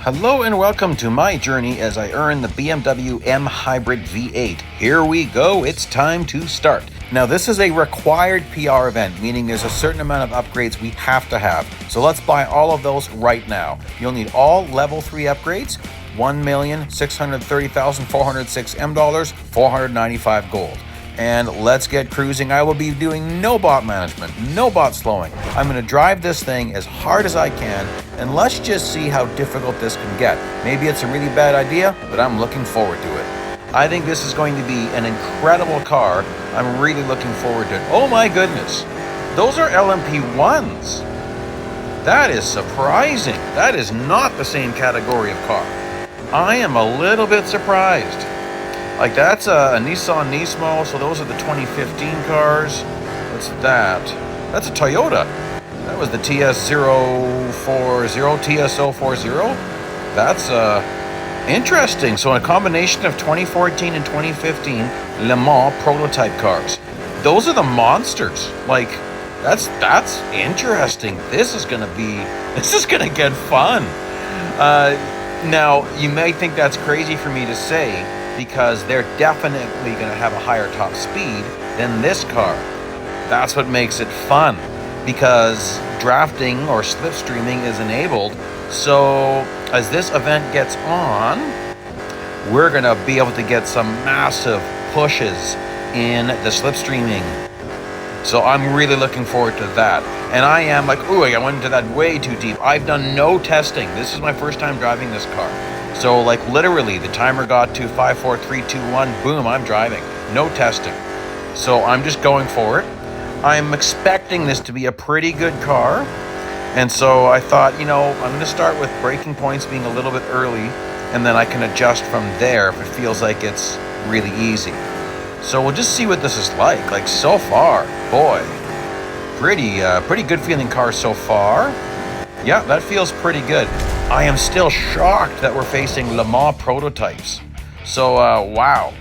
Hello and welcome to my journey as I earn the BMW M Hybrid V8. Here we go, it's time to start. Now this is a required PR event, meaning there's a certain amount of upgrades we have to have. So let's buy all of those right now. You'll need all level 3 upgrades, 1,630,406 M dollars, 495 gold. And let's get cruising. I will be doing no bot management, no bot slowing. I'm going to drive this thing as hard as I can, and let's just see how difficult this can get. Maybe it's a really bad idea, but I'm looking forward to it. I think this is going to be an incredible car. I'm really looking forward to it. Oh my goodness, those are LMP1s. That is surprising. That is not the same category of car. I am a little bit surprised. Like that's a Nissan Nismo, so those are the 2015 cars. What's that? That's a Toyota. That was the TS040. That's interesting. So a combination of 2014 and 2015 Le Mans prototype cars. Those are the monsters. Like that's interesting. This is gonna get fun. Now you may think that's crazy for me to say, because they're definitely going to have a higher top speed than this car. That's what makes it fun, because drafting or slipstreaming is enabled. So as this event gets on, we're going to be able to get some massive pushes in the slipstreaming. So I'm really looking forward to that. And I am like, ooh, I went into that way too deep. I've done no testing. This is my first time driving this car. So like literally the timer got to 5, 4, 3, 2, 1, boom, I'm driving. No testing. So I'm just going for it. I'm expecting this to be a pretty good car. And so I thought, I'm going to start with braking points being a little bit early, and then I can adjust from there if it feels like it's really easy. So we'll just see what this is like. Like so far, boy, pretty good feeling car so far. Yeah, that feels pretty good. I am still shocked that we're facing Le Mans prototypes. So, wow.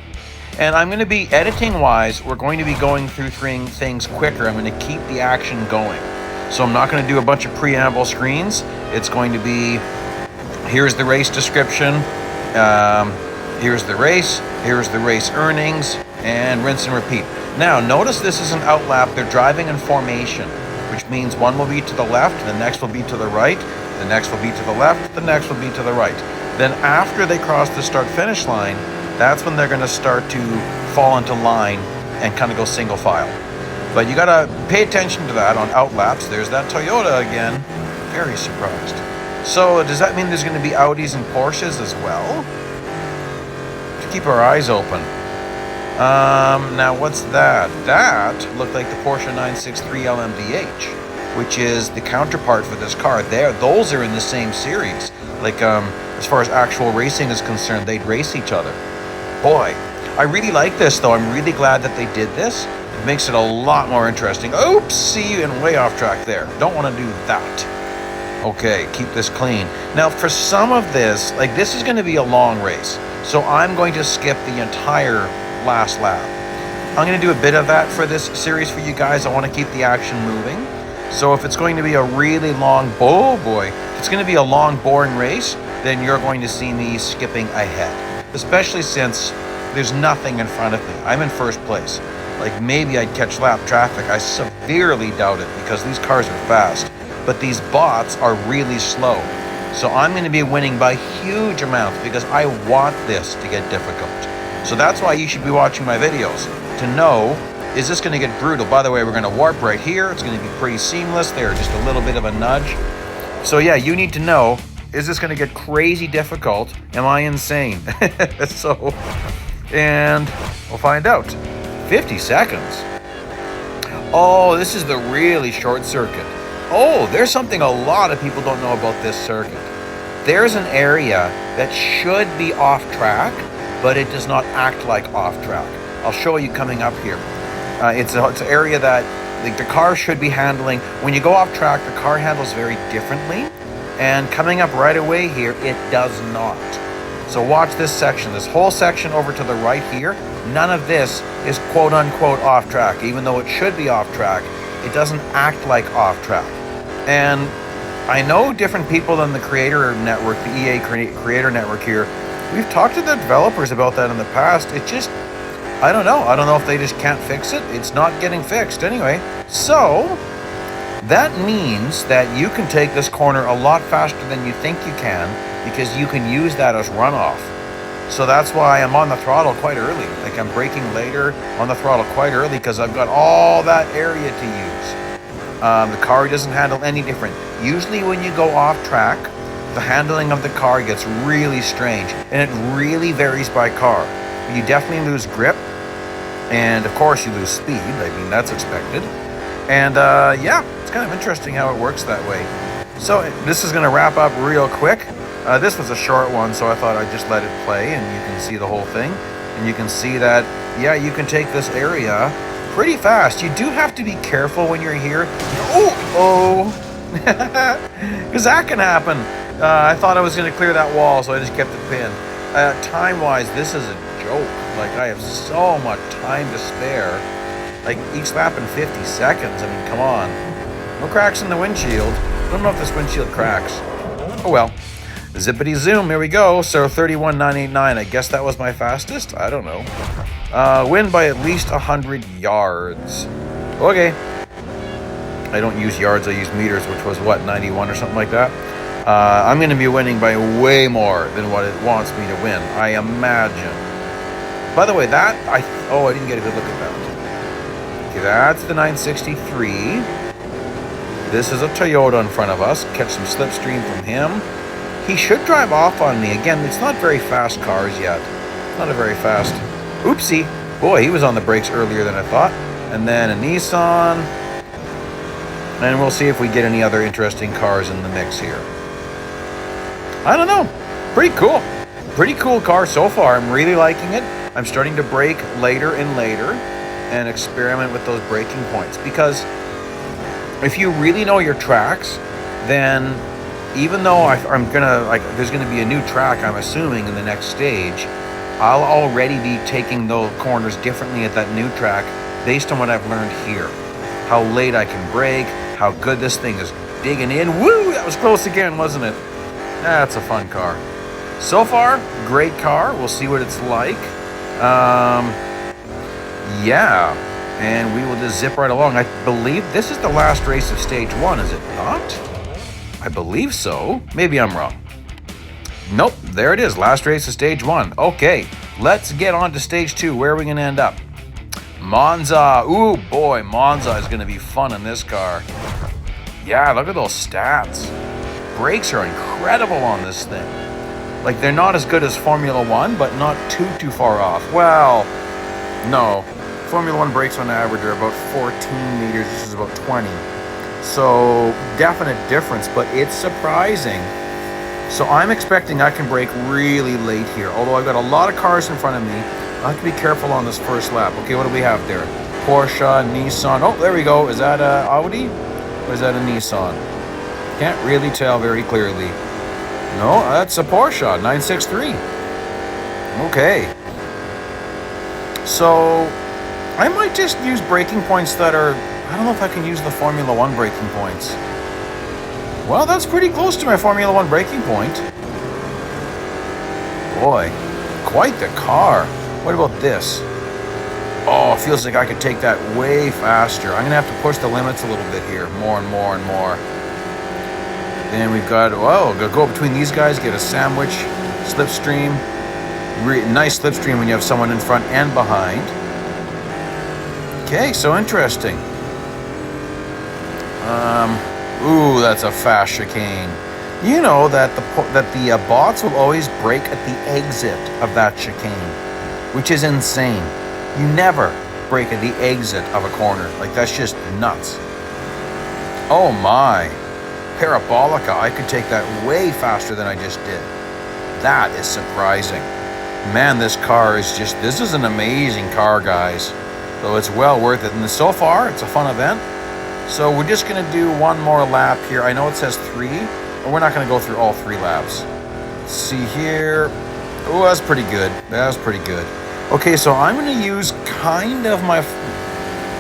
And I'm going to be, editing-wise, we're going to be going through things quicker. I'm going to keep the action going. So I'm not going to do a bunch of preamble screens. It's going to be, here's the race description, here's the race earnings, and rinse and repeat. Now, notice this is an outlap. They're driving in formation, which means one will be to the left, the next will be to the right, the next will be to the left, the next will be to the right. Then after they cross the start-finish line, that's when they're going to start to fall into line and kind of go single file. But you got to pay attention to that on outlaps. There's that Toyota again. Very surprised. So does that mean there's going to be Audis and Porsches as well? To keep our eyes open. Now what's that? That looked like the Porsche 963 LMDH, which is the counterpart for this car. Those are in the same series. Like, as far as actual racing is concerned, they'd race each other. Boy, I really like this, though. I'm really glad that they did this. It makes it a lot more interesting. Oopsie, and way off track there. Don't want to do that. Okay, keep this clean. Now, for some of this, like this is going to be a long race. So I'm going to skip the entire last lap. I'm going to do a bit of that for this series for you guys. I want to keep the action moving. So if it's going to be a really long, if it's going to be a long, boring race, then you're going to see me skipping ahead. Especially since there's nothing in front of me. I'm in first place. Like maybe I'd catch lap traffic. I severely doubt it because these cars are fast. But these bots are really slow. So I'm going to be winning by huge amounts because I want this to get difficult. So that's why you should be watching my videos, to know, is this going to get brutal? By the way, we're going to warp right here. It's going to be pretty seamless there, just a little bit of a nudge. So yeah, you need to know, is this going to get crazy difficult? Am I insane? And we'll find out. 50 seconds. Oh, this is the really short circuit. Oh, there's something a lot of people don't know about this circuit. There's an area that should be off track, but it does not act like off track. I'll show you coming up here. It's an area that the car should be handling. When you go off track, the car handles very differently. And coming up right away here, it does not. So watch this section. This whole section over to the right here, none of this is quote unquote off track. Even though it should be off track, it doesn't act like off track. And I know different people in the creator network, the creator network here. We've talked to the developers about that in the past. It just, I don't know. I don't know if they just can't fix it. It's not getting fixed anyway. So that means that you can take this corner a lot faster than you think you can, because you can use that as runoff. So that's why I'm on the throttle quite early. Like, I'm braking later on the throttle quite early because I've got all that area to use. The car doesn't handle any different. Usually when you go off track, the handling of the car gets really strange, and it really varies by car. You definitely lose grip, and of course you lose speed. I mean, that's expected. And yeah, it's kind of interesting how it works that way. So this is going to wrap up real quick. This was a short one, so I thought I'd just let it play, and you can see the whole thing. And you can see that, yeah, you can take this area pretty fast. You do have to be careful when you're here. Oh, because that can happen. I thought I was going to clear that wall, so I just kept it pinned. Time-wise, this is a joke. Like, I have so much time to spare. Like, each lap in 50 seconds. I mean, come on. No cracks in the windshield. I don't know if this windshield cracks. Oh, well. Zippity zoom, here we go. So 31,989. I guess that was my fastest? I don't know. Win by at least 100 yards. Okay. I don't use yards, I use meters, which was what, 91 or something like that? I'm going to be winning by way more than what it wants me to win, I imagine. By the way, that, I didn't get a good look at that. Okay, that's the 963. This is a Toyota in front of us. Catch some slipstream from him. He should drive off on me. Again, it's not very fast cars yet. Not a very fast. Oopsie. Boy, he was on the brakes earlier than I thought. And then a Nissan. And we'll see if we get any other interesting cars in the mix here. I don't know. Pretty cool. Pretty cool car so far. I'm really liking it. I'm starting to brake later and later and experiment with those braking points. Because if you really know your tracks, then even though there's gonna be a new track, I'm assuming, in the next stage, I'll already be taking those corners differently at that new track based on what I've learned here. How late I can brake, how good this thing is digging in. Woo! That was close again, wasn't it? That's a fun car. So far, great car. We'll see what it's like. Yeah. And we will just zip right along. I believe this is the last race of stage 1, is it not? I believe so. Maybe I'm wrong. Nope, there it is. Last race of stage 1. Okay, let's get on to stage 2. Where are we going to end up? Monza. Ooh, boy, Monza is going to be fun in this car. Yeah, look at those stats. Brakes are incredible on this thing. Like, they're not as good as Formula 1, but not too far off. Well, no. Formula 1 brakes on average are about 14 meters. This is about 20. So, definite difference, but it's surprising. So I'm expecting I can brake really late here. Although I've got a lot of cars in front of me, I have to be careful on this first lap. Okay, what do we have there? Porsche, Nissan. Oh, there we go. Is that a Audi? Or is that a Nissan? Can't really tell very clearly. No, that's a Porsche, 963. Okay. So, I might just use braking points that are... I don't know if I can use the Formula 1 braking points. Well, that's pretty close to my Formula 1 braking point. Boy, quite the car. What about this? Oh, it feels like I could take that way faster. I'm going to have to push the limits a little bit here. More and more and more. Then we've got, go between these guys, get a sandwich, slipstream. Nice slipstream when you have someone in front and behind. Okay, so interesting. Ooh, that's a fast chicane. You know that the bots will always brake at the exit of that chicane, which is insane. You never brake at the exit of a corner. Like, that's just nuts. Oh my. Parabolica, I could take that way faster than I just did. That is surprising. Man, this car is just, this is an amazing car, guys. So it's well worth it. And so far, it's a fun event. So we're just going to do one more lap here. I know it says 3, but we're not going to go through all 3 laps. Let's see here. Oh, that's pretty good. That was pretty good. Okay, so I'm going to use kind of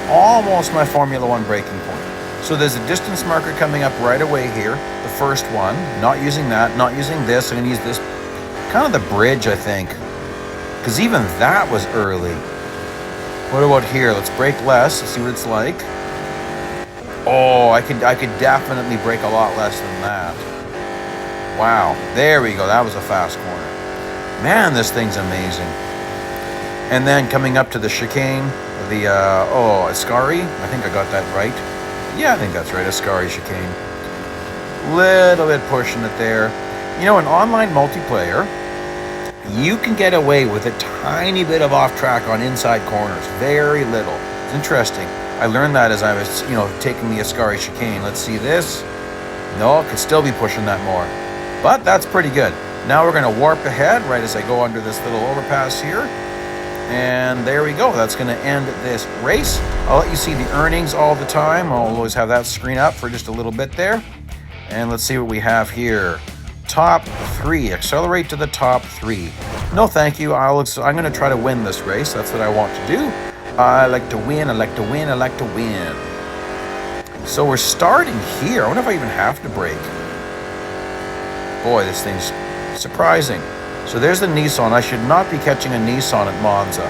almost my Formula 1 braking point. So there's a distance marker coming up right away here. The first one. Not using that. Not using this. I'm going to use this. Kind of the bridge, I think. Because even that was early. What about here? Let's brake less. Let's see what it's like. Oh, I could definitely brake a lot less than that. Wow. There we go. That was a fast corner. Man, this thing's amazing. And then coming up to the chicane, the, Ascari. I think I got that right. Yeah, I think that's right. Ascari chicane. Little bit pushing it there. You know, in online multiplayer, you can get away with a tiny bit of off track on inside corners. Very little. It's interesting. I learned that as I was, taking the Ascari chicane. Let's see this. No, could still be pushing that more. But that's pretty good. Now we're going to warp ahead right as I go under this little overpass here. And there we go. That's going to end this race. I'll let you see the earnings all the time. I'll always have that screen up for just a little bit there. And let's see what we have here. Top 3. Accelerate to the top 3. No, thank you. I'm going to try to win this race. That's what I want to do. I like to win. I like to win. I like to win. So we're starting here. I wonder if I even have to brake. Boy, this thing's surprising. So there's the Nissan. I should not be catching a Nissan at Monza.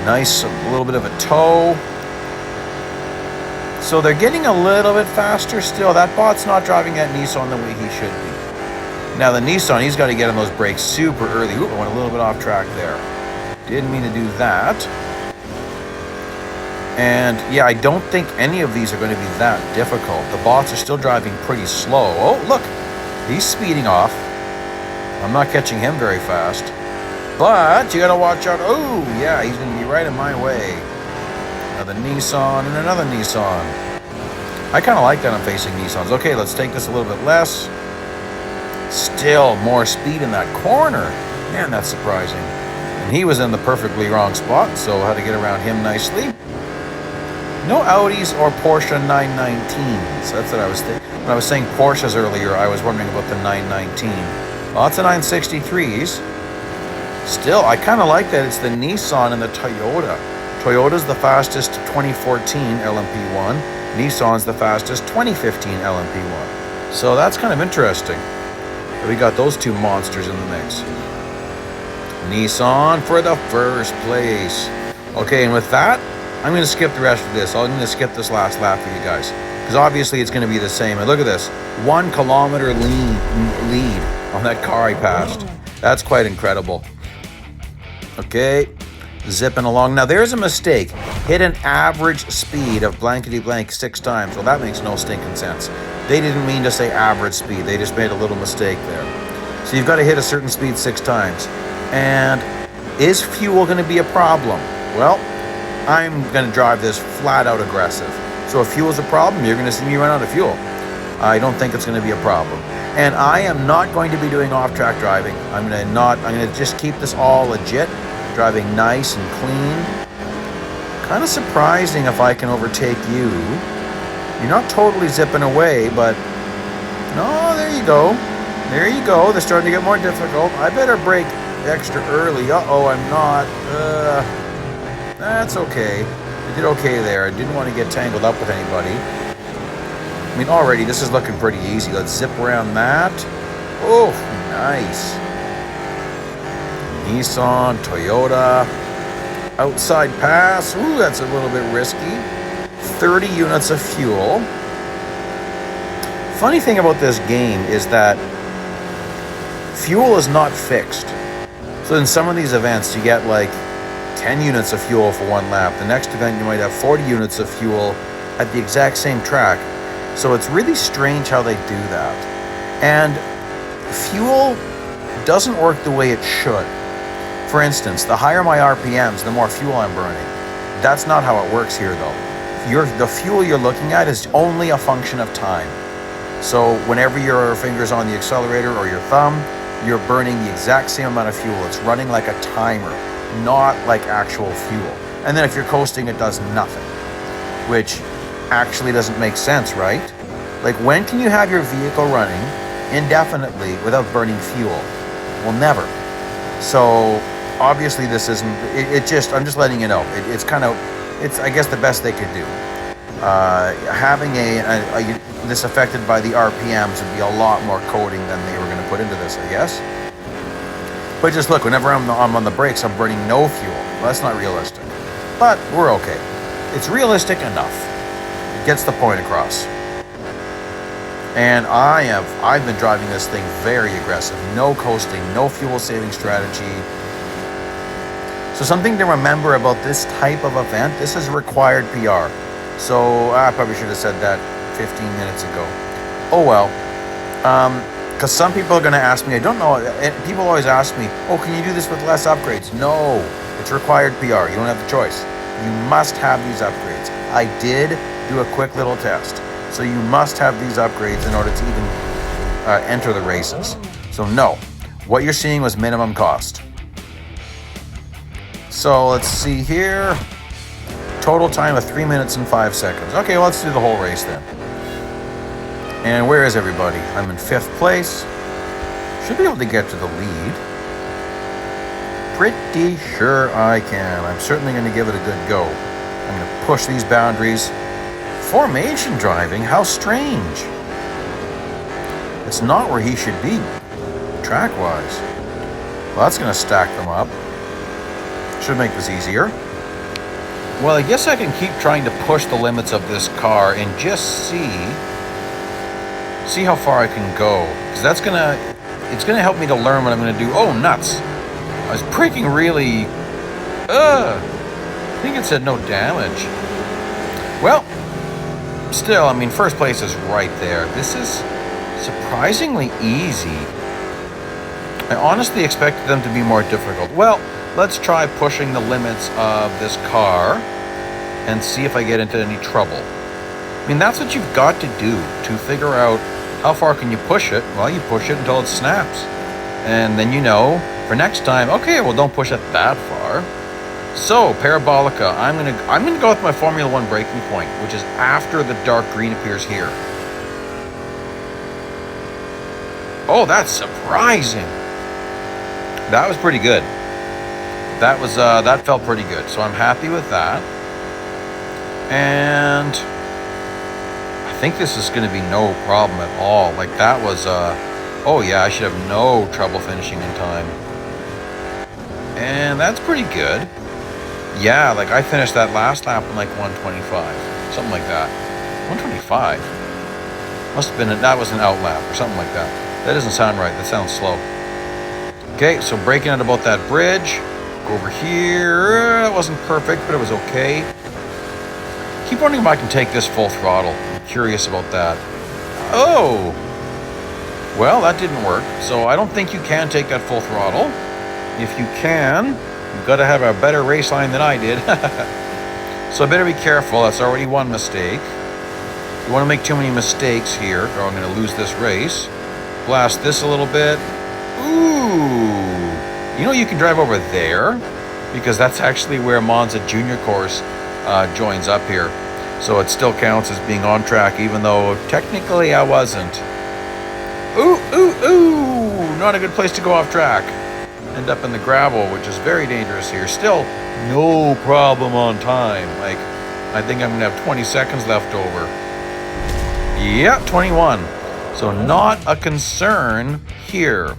Nice, a little bit of a toe. So they're getting a little bit faster still. That bot's not driving that Nissan the way he should be. Now the Nissan, he's got to get on those brakes super early. Ooh, I went a little bit off track there. Didn't mean to do that. And yeah, I don't think any of these are going to be that difficult. The bots are still driving pretty slow. Oh, look, he's speeding off. I'm not catching him very fast. But you got to watch out. Oh, yeah, he's going to be right in my way. Another Nissan and another Nissan. I kind of like that I'm facing Nissans. Okay, let's take this a little bit less. Still more speed in that corner. Man, that's surprising. And he was in the perfectly wrong spot, so I had to get around him nicely. No Audis or Porsche 919s. That's what I was thinking. When I was saying Porsches earlier, I was wondering about the 919. Lots of 963s. Still, I kind of like that it's the Nissan and the Toyota. Toyota's the fastest 2014 LMP1. Nissan's the fastest 2015 LMP1. So that's kind of interesting. We got those two monsters in the mix. Nissan for the first place. Okay, and with that, I'm going to skip the rest of this. I'm going to skip this last lap for you guys. Because obviously it's going to be the same. And look at this. 1 kilometer lead on that car I passed. That's quite incredible. Okay. Zipping along. Now there's a mistake. Hit an average speed of blankety blank 6 times. Well, that makes no stinking sense. They didn't mean to say average speed. They just made a little mistake there. So you've got to hit a certain speed 6 times. And is fuel going to be a problem? Well, I'm going to drive this flat out aggressive. So if fuel is a problem, you're going to see me run out of fuel. I don't think it's going to be a problem. And I am not going to be doing off-track driving. I'm going to just keep this all legit, driving nice and clean. Kind of surprising if I can overtake you. You're not totally zipping away, but no, there you go. There you go. They're starting to get more difficult. I better brake extra early. Uh-oh, I'm not. That's okay. I did okay there. I didn't want to get tangled up with anybody. I mean, already this is looking pretty easy. Let's zip around that. Oh, nice. Nissan, Toyota. Outside pass. Ooh, that's a little bit risky. 30 units of fuel. Funny thing about this game is that fuel is not fixed. So in some of these events, you get like 10 units of fuel for 1 lap. The next event, you might have 40 units of fuel at the exact same track. So it's really strange how they do that. And fuel doesn't work the way it should. For instance, the higher my RPMs, the more fuel I'm burning. That's not how it works here, though. The fuel you're looking at is only a function of time. So whenever your finger's on the accelerator or your thumb, you're burning the exact same amount of fuel. It's running like a timer, not like actual fuel. And then if you're coasting, it does nothing, which actually doesn't make sense, right? Like, when can you have your vehicle running indefinitely without burning fuel? Well, never. So obviously this isn't, I'm just letting you know. It's I guess the best they could do. having this affected by the RPMs would be a lot more coding than they were going to put into this, I guess. But just look, whenever I'm on the brakes, I'm burning no fuel. Well, that's not realistic, but we're okay. It's realistic enough. It gets the point across. And I've been driving this thing very aggressive. No coasting, no fuel saving strategy. So something to remember about this type of event, this is a required PR. So I probably should have said that 15 minutes ago. Oh well. Because some people are going to ask me, I don't know, and people always ask me, oh, can you do this with less upgrades? No, it's required PR. You don't have the choice. You must have these upgrades. I did do a quick little test. So you must have these upgrades in order to even enter the races. So no, what you're seeing was minimum cost. So let's see here. Total time of 3 minutes and 5 seconds. Okay, well, let's do the whole race then. And where is everybody? I'm in 5th place. Should be able to get to the lead. Pretty sure I can. I'm certainly going to give it a good go. I'm going to push these boundaries. Formation driving? How strange. It's not where he should be, track-wise. Well, that's going to stack them up. Should make this easier. Well, I guess I can keep trying to push the limits of this car and just see how far I can go. Because it's gonna help me to learn what I'm gonna do. Oh, nuts. I was braking really, I think it said no damage. Well, still, I mean, first place is right there. This is surprisingly easy. I honestly expected them to be more difficult. Well, let's try pushing the limits of this car and see if I get into any trouble. I mean, that's what you've got to do to figure out how far can you push it. Well, you push it until it snaps. And then you know, for next time, okay, well, don't push it that far. So, Parabolica, I'm gonna go with my Formula 1 braking point, which is after the dark green appears here. Oh, that's surprising. That was pretty good. That felt pretty good. So I'm happy with that. And I think this is going to be no problem at all. Like that was, oh yeah, I should have no trouble finishing in time. And that's pretty good. Yeah, like I finished that last lap in like 125, something like that. 125? Must have been, that was an out lap or something like that. That doesn't sound right, that sounds slow. Okay, so braking at about that bridge. Go over here. It wasn't perfect, but it was okay. Keep wondering if I can take this full throttle. I'm curious about that. Oh! Well, that didn't work. So I don't think you can take that full throttle. If you can, you've got to have a better race line than I did. So I better be careful. That's already one mistake. You want to make too many mistakes here, or I'm going to lose this race. Blast this a little bit. Ooh! You know, you can drive over there, because that's actually where Monza Junior Course joins up here. So it still counts as being on track, even though technically I wasn't. Ooh, ooh, ooh! Not a good place to go off track. End up in the gravel, which is very dangerous here. Still, no problem on time. Like, I think I'm going to have 20 seconds left over. Yeah, 21. So not a concern here.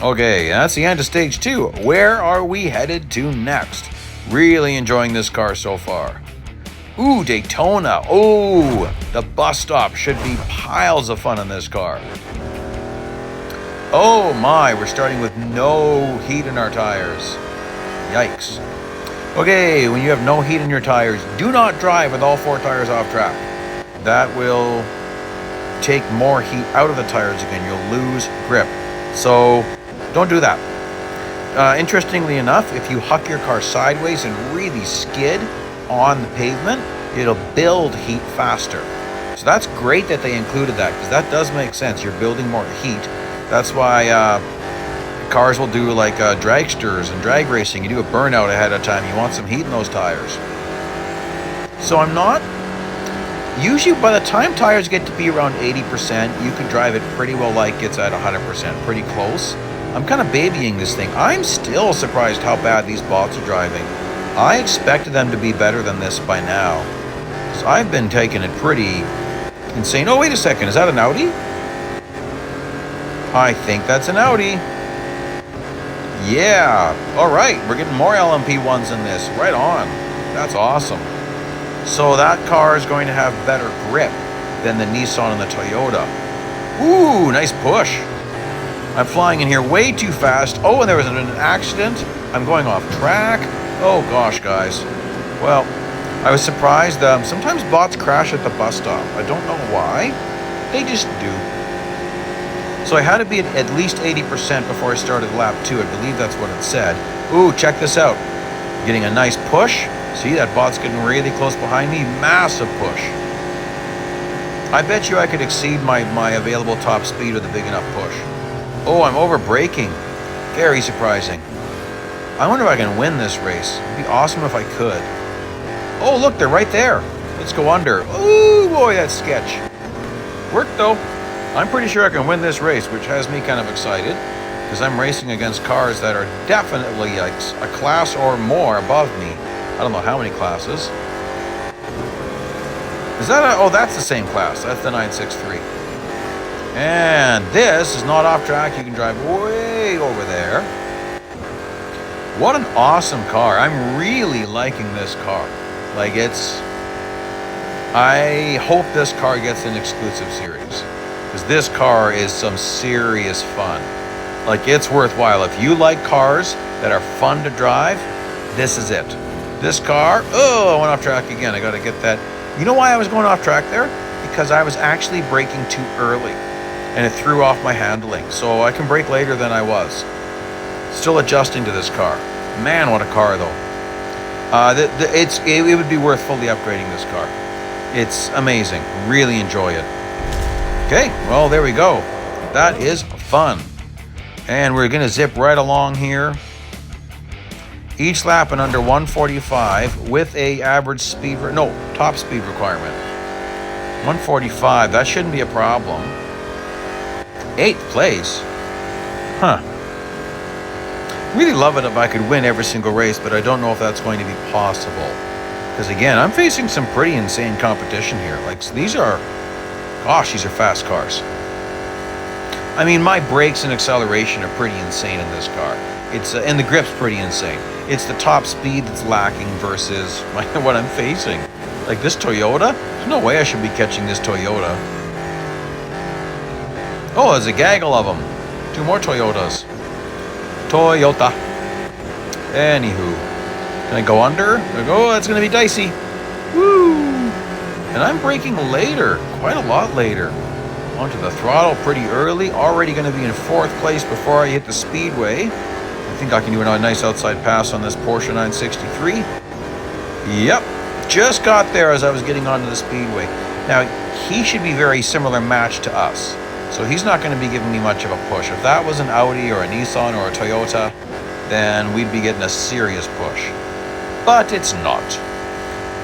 Okay, that's the end of stage 2. Where are we headed to next? Really enjoying this car so far. Ooh, Daytona. Oh, the bus stop should be piles of fun in this car. Oh my, we're starting with no heat in our tires. Yikes. Okay, when you have no heat in your tires, do not drive with all 4 tires off track. That will take more heat out of the tires again. You'll lose grip. So don't do that. Interestingly enough, if you huck your car sideways and really skid on the pavement, it'll build heat faster. So that's great that they included that, because that does make sense. You're building more heat. That's why cars will do like dragsters and drag racing. You do a burnout ahead of time. You want some heat in those tires. So I'm not... Usually by the time tires get to be around 80%, you can drive it pretty well like it's at 100%. Pretty close. I'm kind of babying this thing. I'm still surprised how bad these bots are driving. I expected them to be better than this by now. So I've been taking it pretty insane. Oh, wait a second. Is that an Audi? I think that's an Audi. Yeah. All right. We're getting more LMP1s in this. Right on. That's awesome. So that car is going to have better grip than the Nissan and the Toyota. Ooh, nice push. I'm flying in here way too fast. Oh, and there was an accident. I'm going off track. Oh, gosh, guys. Well, I was surprised. Sometimes bots crash at the bus stop. I don't know why. They just do. So I had to be at least 80% before I started lap 2. I believe that's what it said. Ooh, check this out. Getting a nice push. See, that bot's getting really close behind me. Massive push. I bet you I could exceed my available top speed with a big enough push. Oh, I'm over braking. Very surprising. I wonder if I can win this race. It'd be awesome if I could. Oh, look, they're right there. Let's go under. Ooh, boy, that's sketch. Worked, though. I'm pretty sure I can win this race, which has me kind of excited, because I'm racing against cars that are definitely like a class or more above me. I don't know how many classes. Is that oh, that's the same class. That's the 963. And this is not off track. You can drive way over there. What an awesome car. I'm really liking this car. Like, I hope this car gets an exclusive series, because this car is some serious fun. Like, it's worthwhile. If you like cars that are fun to drive, this is it. This car, oh, I went off track again. I got to get that. You know why I was going off track there? Because I was actually braking too early, and it threw off my handling. So I can brake later than I was. Still adjusting to this car. Man, what a car, though. It would be worth fully upgrading this car. It's amazing. Really enjoy it. Okay, well, there we go. That is fun. And we're going to zip right along here. Each lap in under 145 with a average speed, top speed requirement. 145, that shouldn't be a problem. 8th place. Huh. Really love it if I could win every single race, but I don't know if that's going to be possible. Because again, I'm facing some pretty insane competition here. Like, these are fast cars. I mean, my brakes and acceleration are pretty insane in this car. It's and the grip's pretty insane. It's the top speed that's lacking versus what I'm facing. Like this Toyota, there's no way I should be catching this Toyota. Oh, there's a gaggle of them. 2 more Toyotas. Toyota. Anywho, can I go under? Oh, that's gonna be dicey. Woo! And I'm braking later, quite a lot later. Onto the throttle pretty early. Already going to be in 4th place before I hit the speedway. I think I can do a nice outside pass on this Porsche 963. Yep, just got there as I was getting onto the speedway. Now, he should be very similar match to us. So he's not going to be giving me much of a push. If that was an Audi or a Nissan or a Toyota, then we'd be getting a serious push. But it's not.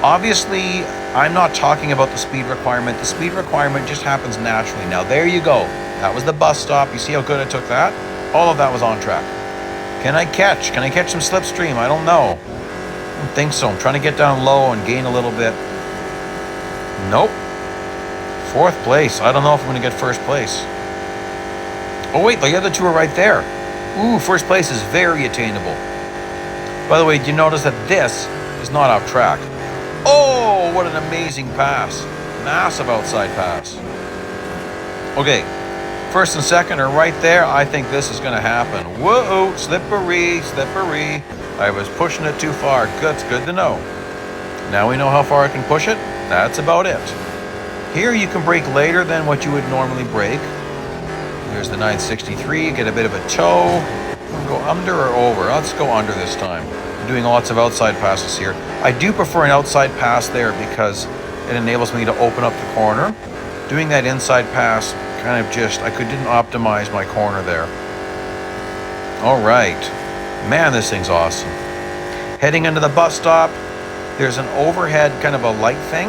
Obviously, I'm not talking about the speed requirement. The speed requirement just happens naturally. Now, there you go. That was the bus stop. You see how good I took that? All of that was on track. Can I catch? Can I catch some slipstream? I don't know. I don't think so. I'm trying to get down low and gain a little bit. Nope. 4th place. I don't know if I'm going to get 1st place. Oh, wait. The other 2 are right there. Ooh, 1st place is very attainable. By the way, did you notice that this is not off track? Oh, what an amazing pass. Massive outside pass. Okay, 1st and 2nd are right there. I think this is going to happen. Whoa, slippery, slippery. I was pushing it too far. That's good to know. Now we know how far I can push it. That's about it. Here you can brake later than what you would normally brake. There's the 963. Get a bit of a toe. Go under or over? Let's go under this time. I'm doing lots of outside passes here. I do prefer an outside pass there because it enables me to open up the corner. Doing that inside pass kind of didn't optimize my corner there. All right. Man, this thing's awesome. Heading into the bus stop, there's an overhead kind of a light thing.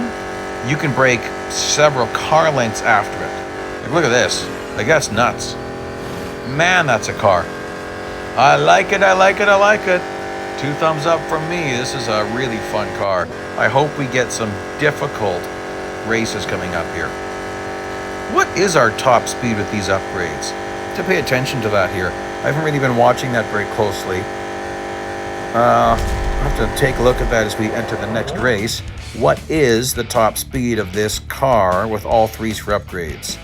You can brake several car lengths after it. Like, look at this. Like, that's nuts. Man, that's a car. I like it, I like it, I like it. 2 thumbs up from me. This is a really fun car. I hope we get some difficult races coming up here. What is our top speed with these upgrades? To pay attention to that here. I haven't really been watching that very closely. I'll have to take a look at that as we enter the next race. What is the top speed of this car with all 3s for upgrades?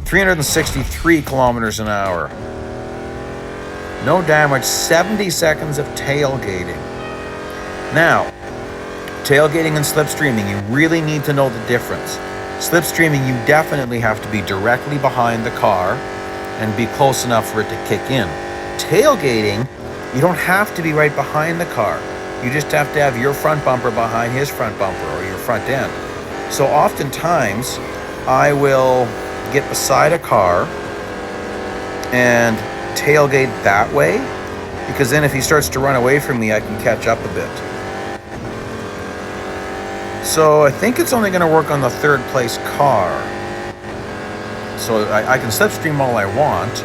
363 kilometers an hour. No damage, 70 seconds of tailgating. Now, tailgating and slipstreaming, you really need to know the difference. Slipstreaming, you definitely have to be directly behind the car and be close enough for it to kick in. Tailgating, you don't have to be right behind the car. You just have to have your front bumper behind his front bumper or your front end. So oftentimes, I will get beside a car and tailgate that way, because then if he starts to run away from me, I can catch up a bit. So I think it's only going to work on the 3rd place car. So I can slipstream all I want.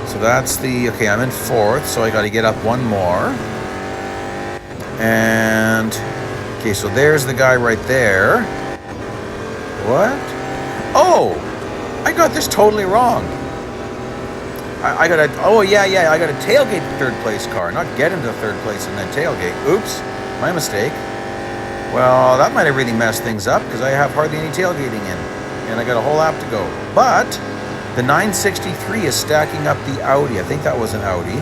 So that's the, okay, I'm in 4th, so I got to get up 1 more. And, okay, so there's the guy right there. What? Oh, I got this totally wrong. I gotta tailgate the 3rd place car, not get into 3rd place and then tailgate. Oops, my mistake. Well, that might have really messed things up because I have hardly any tailgating in, and I got a whole lap to go. But the 963 is stacking up the Audi. I think that was an Audi.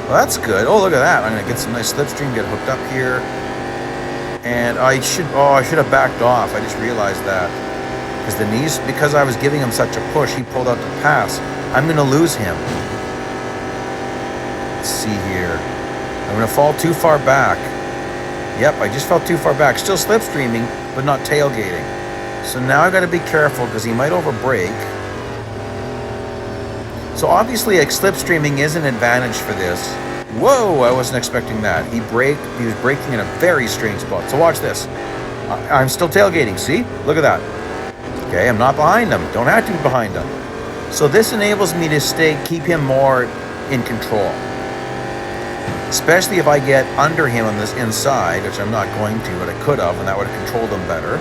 Well, that's good. Oh, look at that. I'm gonna get some nice slipstream, get hooked up here. And I should have backed off. I just realized that. Because I was giving him such a push, he pulled out the pass. I'm gonna lose him. Let's see here. I'm gonna fall too far back. Yep, I just fell too far back. Still slipstreaming, but not tailgating. So now I gotta be careful because he might overbrake. So obviously, like, slipstreaming is an advantage for this. Whoa, I wasn't expecting that. He was braking in a very strange spot. So watch this. I'm still tailgating, see? Look at that. Okay, I'm not behind him. Don't have to be behind him. So this enables me to keep him more in control. Especially if I get under him on this inside, which I'm not going to, but I could have, and that would have controlled him better.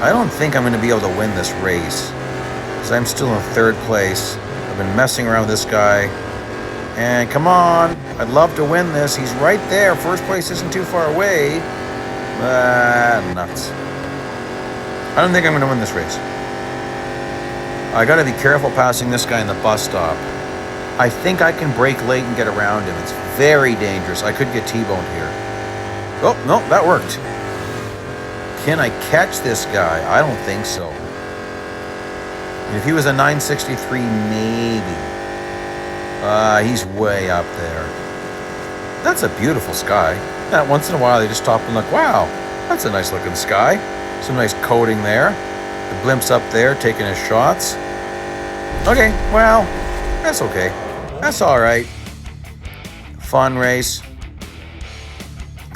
I don't think I'm going to be able to win this race, because I'm still in 3rd place. I've been messing around with this guy. And come on, I'd love to win this. He's right there. 1st place isn't too far away. Nuts. I don't think I'm going to win this race. I got to be careful passing this guy in the bus stop. I think I can brake late and get around him. It's very dangerous. I could get T-boned here. Oh, no, that worked. Can I catch this guy? I don't think so. If he was a 963, maybe. He's way up there. That's a beautiful sky. Yeah, once in a while they just stop and look, wow, that's a nice looking sky. Some nice coating there. The blimp's up there taking his shots. Okay, well, that's okay. That's all right. Fun race.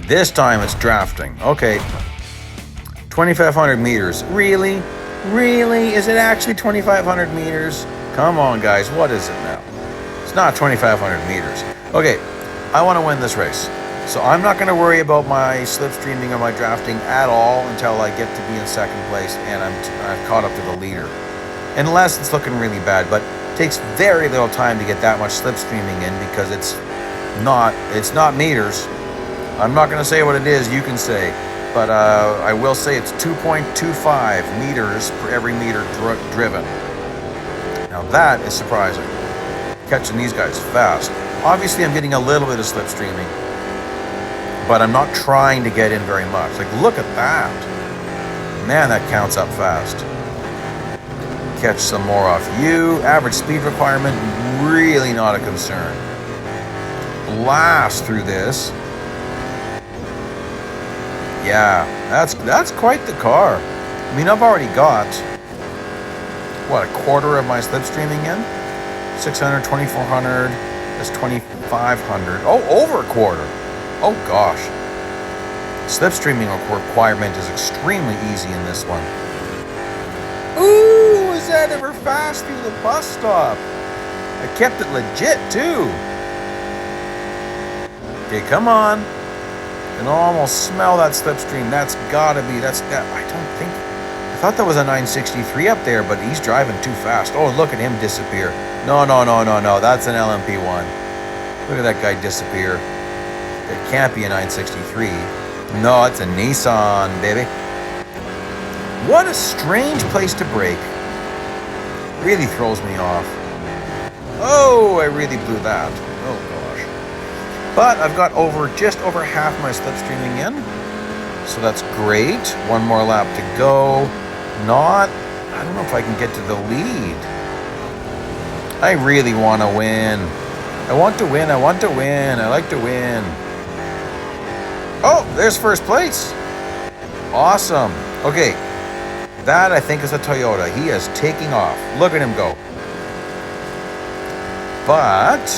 This time it's drafting. Okay. 2,500 meters. Really? Really? Is it actually 2,500 meters? Come on, guys. What is it now? It's not 2,500 meters. Okay, I want to win this race. So I'm not going to worry about my slipstreaming or my drafting at all until I get to be in 2nd place and I've caught up to the leader. Unless it's looking really bad, but it takes very little time to get that much slipstreaming in because it's not meters. I'm not going to say what it is, you can say. But I will say it's 2.25 meters per every meter driven. Now that is surprising. Catching these guys fast. Obviously I'm getting a little bit of slipstreaming, but I'm not trying to get in very much. Like, look at that. Man, that counts up fast. Catch some more off you. Average speed requirement, really not a concern. Blast through this. Yeah, that's quite the car. I mean, I've already got, what, a quarter of my slipstreaming in? 600, 2,400, that's 2,500. Oh, over a quarter. Oh, gosh. Slipstreaming requirement is extremely easy in this one. Ooh, is that ever fast through the bus stop? I kept it legit too. Okay, come on. I can almost smell that slipstream. That's gotta be, I don't think, I thought that was a 963 up there, but he's driving too fast. Oh, look at him disappear. No, that's an LMP1. Look at that guy disappear. It can't be a 963. No, it's a Nissan, baby. What a strange place to brake. Really throws me off. Oh, I really blew that. Oh gosh. But I've got just over half my slipstreaming in. So that's great. One more lap to go. I don't know if I can get to the lead. I really want to win. I want to win. I like to win. Oh, there's first place. Awesome. Okay. That, I think, is a Toyota. He is taking off. Look at him go. But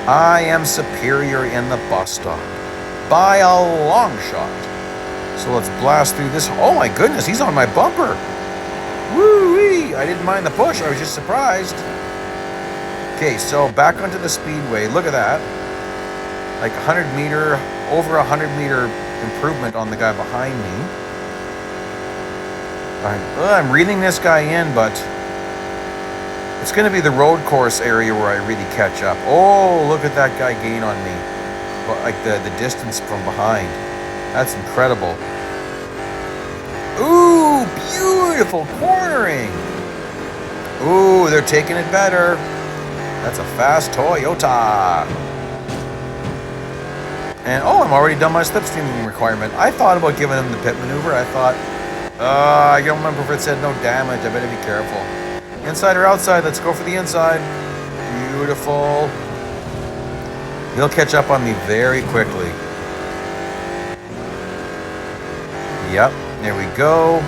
I am superior in the bus stop by a long shot. So let's blast through this. Oh my goodness, he's on my bumper. Woo-wee. I didn't mind the push. I was just surprised. Okay, so back onto the speedway. Look at that. Like over 100 meter improvement on the guy behind me. I'm reeling this guy in, but it's going to be the road course area where I really catch up. Oh, look at that guy gain on me. But like the distance from behind. That's incredible. Ooh, beautiful cornering. Ooh, they're taking it better. That's a fast Toyota. And oh, I'm already done my slipstreaming requirement. I thought about giving him the pit maneuver. I thought, I don't remember if it said no damage. I better be careful. Inside or outside? Let's go for the inside. Beautiful. He'll catch up on me very quickly. Yep, there we go.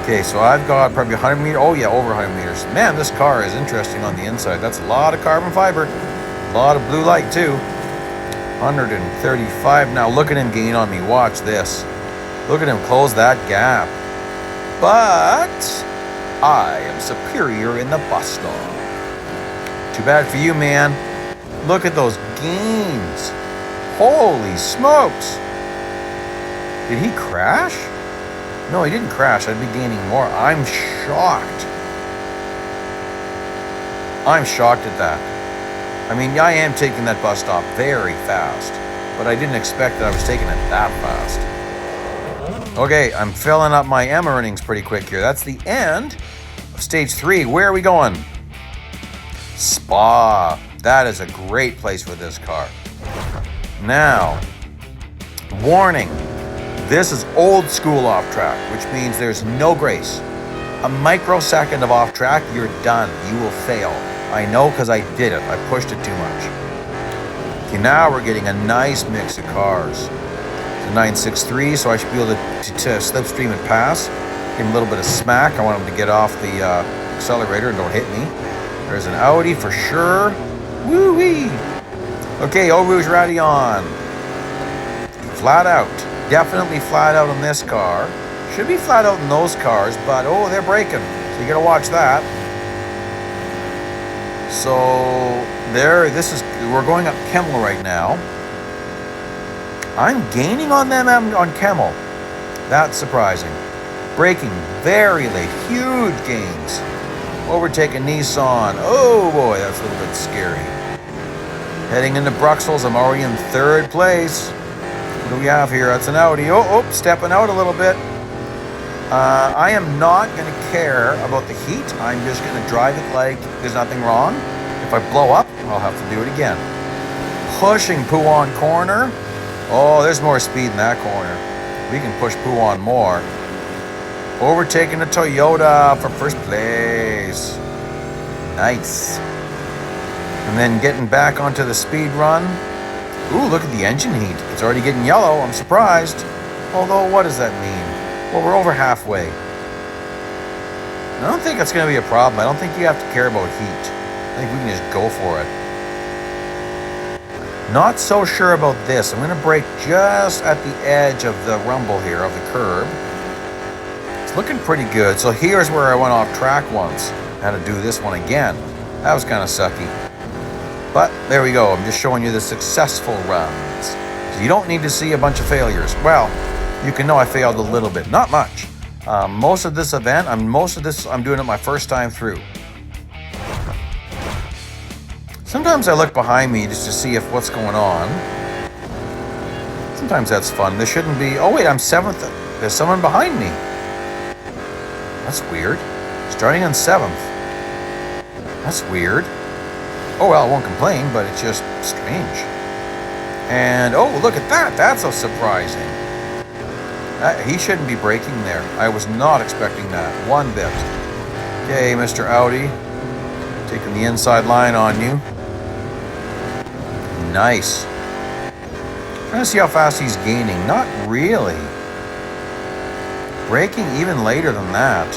Okay, so I've got probably 100 meters. Oh yeah, over 100 meters. Man, this car is interesting on the inside. That's a lot of carbon fiber. A lot of blue light too. 135. Now look at him gain on me. Watch this. Look at him close that gap. But I am superior in the bus stop. Too bad for you, man. Look at those gains. Holy smokes. Did he crash? No, he didn't crash. I'd be gaining more. I'm shocked. I'm shocked at that. I mean, I am taking that bus stop very fast, but I didn't expect that I was taking it that fast. Okay, I'm filling up my M earnings pretty quick here. That's the end of stage 3. Where are we going? Spa. That is a great place for this car. Now, warning. This is old school off track, which means there's no grace. A microsecond of off track, you're done. You will fail. I know because I did it. I pushed it too much. Okay, now we're getting a nice mix of cars. It's a 963, so I should be able to slipstream and pass. Give him a little bit of smack. I want him to get off the accelerator and don't hit me. There's an Audi for sure. Woo-wee! Okay, Eau Rouge Radillon. Flat out. Definitely flat out on this car. Should be flat out in those cars, but oh, they're braking. So you gotta watch that. So we're going up Kemmel right now. I'm gaining on them on Kemmel. That's surprising. Braking very late, huge gains. Overtaking Nissan. Oh boy, that's a little bit scary. Heading into Bruxelles, I'm already in 3rd place. What do we have here? That's an Audi. Oh, stepping out a little bit. I am not going to care about the heat. I'm just going to drive it like there's nothing wrong. If I blow up, I'll have to do it again. Pushing Pouan corner. Oh, there's more speed in that corner. We can push Pouan more. Overtaking the Toyota for first place. Nice. And then getting back onto the speed run. Ooh, look at the engine heat. It's already getting yellow. I'm surprised. Although, what does that mean? Well, we're over halfway. I don't think that's going to be a problem. I don't think you have to care about heat. I think we can just go for it. Not so sure about this. I'm going to brake just at the edge of the rumble here, of the curb. It's looking pretty good. So here's where I went off track once. Had to do this one again. That was kind of sucky. But there we go. I'm just showing you the successful runs. So you don't need to see a bunch of failures. Well, you can know I failed a little bit. Not much. Most of this event, I'm doing it my first time through. Sometimes I look behind me just to see if what's going on. Sometimes that's fun. There shouldn't be... Oh, wait, I'm 7th. There's someone behind me. That's weird. Starting on 7th. That's weird. Oh, well, I won't complain, but it's just strange. And, oh, look at that. That's so surprising. He shouldn't be braking there. I was not expecting that. One bit. Okay, Mr. Audi. Taking the inside line on you. Nice. Trying to see how fast he's gaining. Not really. Braking even later than that.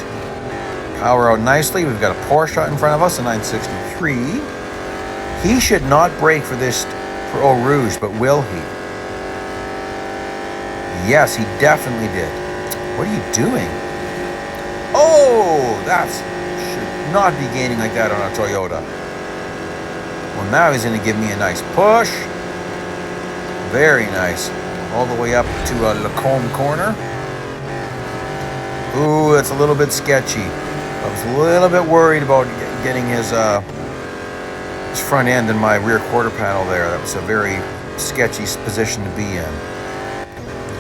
Power out nicely. We've got a Porsche in front of us, a 963. He should not brake for this for Eau Rouge, but will he? Yes, he definitely did. What are you doing? Oh, that should not be gaining like that on a Toyota. Well, now he's going to give me a nice push. Very nice. All the way up to Lacombe corner. Ooh, that's a little bit sketchy. I was a little bit worried about getting his front end and my rear quarter panel there. That was a very sketchy position to be in.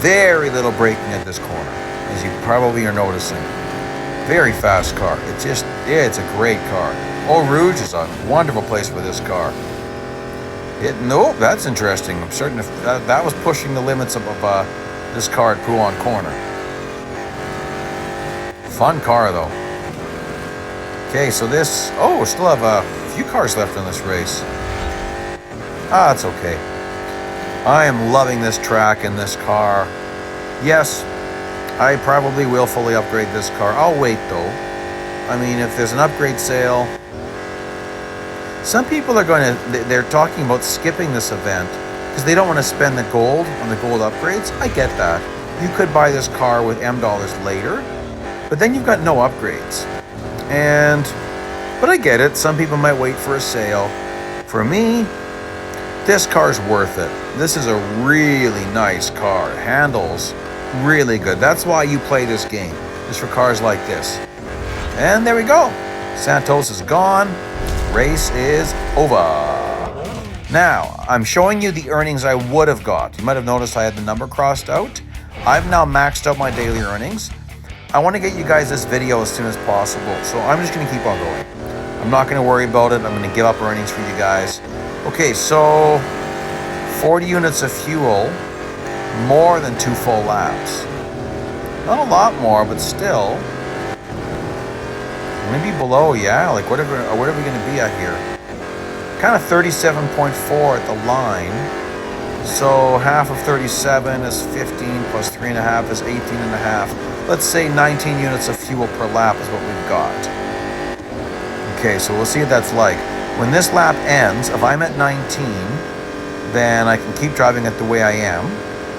Very little braking at this corner, as you probably are noticing. Very fast car. It's a great car. Eau Rouge is a wonderful place for this car. Nope, that's interesting. I'm certain if that was pushing the limits of this car at Pouan Corner. Fun car, though. Okay, so this... Oh, we still have a few cars left in this race. It's okay. I am loving this track and this car. Yes, I probably will fully upgrade this car. I'll wait, though. I mean, if there's an upgrade sale... Some people are they're talking about skipping this event because they don't want to spend the gold on the gold upgrades. I get that. You could buy this car with M dollars later, but then you've got no upgrades. But I get it. Some people might wait for a sale. For me, this car's worth it. This is a really nice car. It handles really good. That's why you play this game, just for cars like this. And there we go. Santos is gone. Race is over. Now, I'm showing you the earnings I would have got. You might have noticed I had the number crossed out. I've now maxed out my daily earnings. I want to get you guys this video as soon as possible, so I'm just going to keep on going. I'm not going to worry about it. I'm going to give up earnings for you guys. Okay, so 40 units of fuel, more than 2 full laps. Not a lot more, but still. Maybe below, yeah. Like, what are we going to be at here? Kind of 37.4 at the line. So half of 37 is 15 plus 3.5 is 18.5. Let's say 19 units of fuel per lap is what we've got. Okay, so we'll see what that's like. When this lap ends, if I'm at 19, then I can keep driving it the way I am.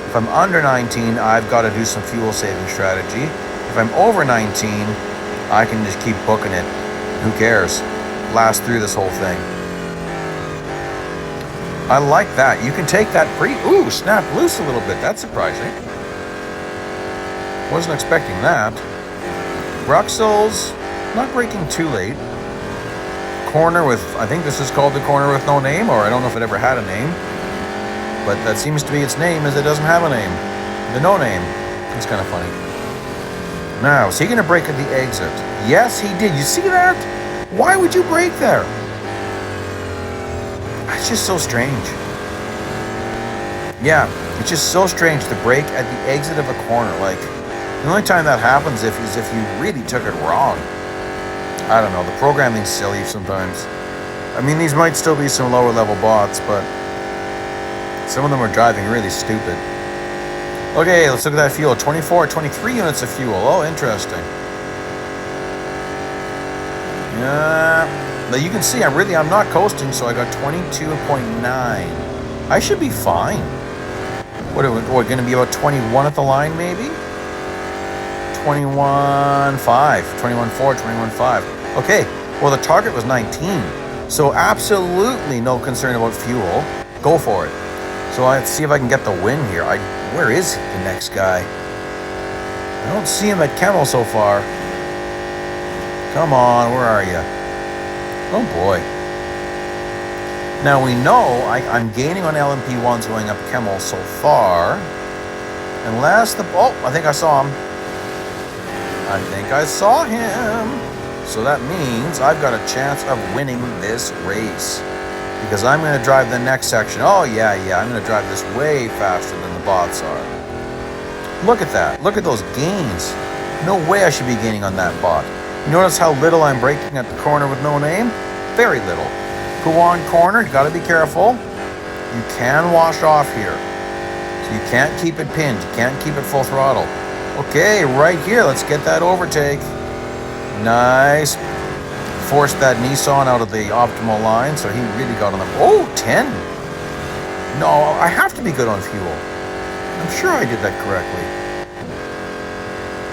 If I'm under 19, I've got to do some fuel saving strategy. If I'm over 19, I can just keep booking it. Who cares? Blast through this whole thing. I like that. You can take that snap loose a little bit. That's surprising. Wasn't expecting that. Bruxelles, not braking too late. Corner with, I think this is called the corner with no name, or I don't know if it ever had a name. But that seems to be its name, as it doesn't have a name. The no name. It's kind of funny. Now, is he going to brake at the exit? Yes, he did. You see that? Why would you brake there? It's just so strange. Yeah, it's just so strange to brake at the exit of a corner. Like, the only time that happens is if you really took it wrong. I don't know. The programming's silly sometimes. I mean, these might still be some lower level bots, but some of them are driving really stupid. Okay, let's look at that fuel. 23 units of fuel. Oh, interesting. Yeah, but you can see I'm not coasting, so I got 22.9. I should be fine. What are we going to be about 21 at the line, maybe? 21.5, 21.4, 21.5. Okay, Well, the target was 19. So absolutely no concern about fuel. Go for it. So let's see if I can get the win here. Where is the next guy? I don't see him at Kemmel so far. Come on, where are you? Oh boy. Now we know I'm gaining on LMP1s going up Kemmel so far. Unless I think I saw him. I think I saw him. So that means I've got a chance of winning this race. Because I'm going to drive the next section. Oh, yeah, I'm going to drive this way faster than the bots are. Look at that. Look at those gains. No way I should be gaining on that bot. You notice how little I'm braking at the corner with no name? Very little. Puan corner, you got to be careful. You can wash off here. So you can't keep it pinned. You can't keep it full throttle. Okay, right here. Let's get that overtake. Nice. Forced that Nissan out of the optimal line, so he really got on the... Oh, 10. No, I have to be good on fuel. I'm sure I did that correctly.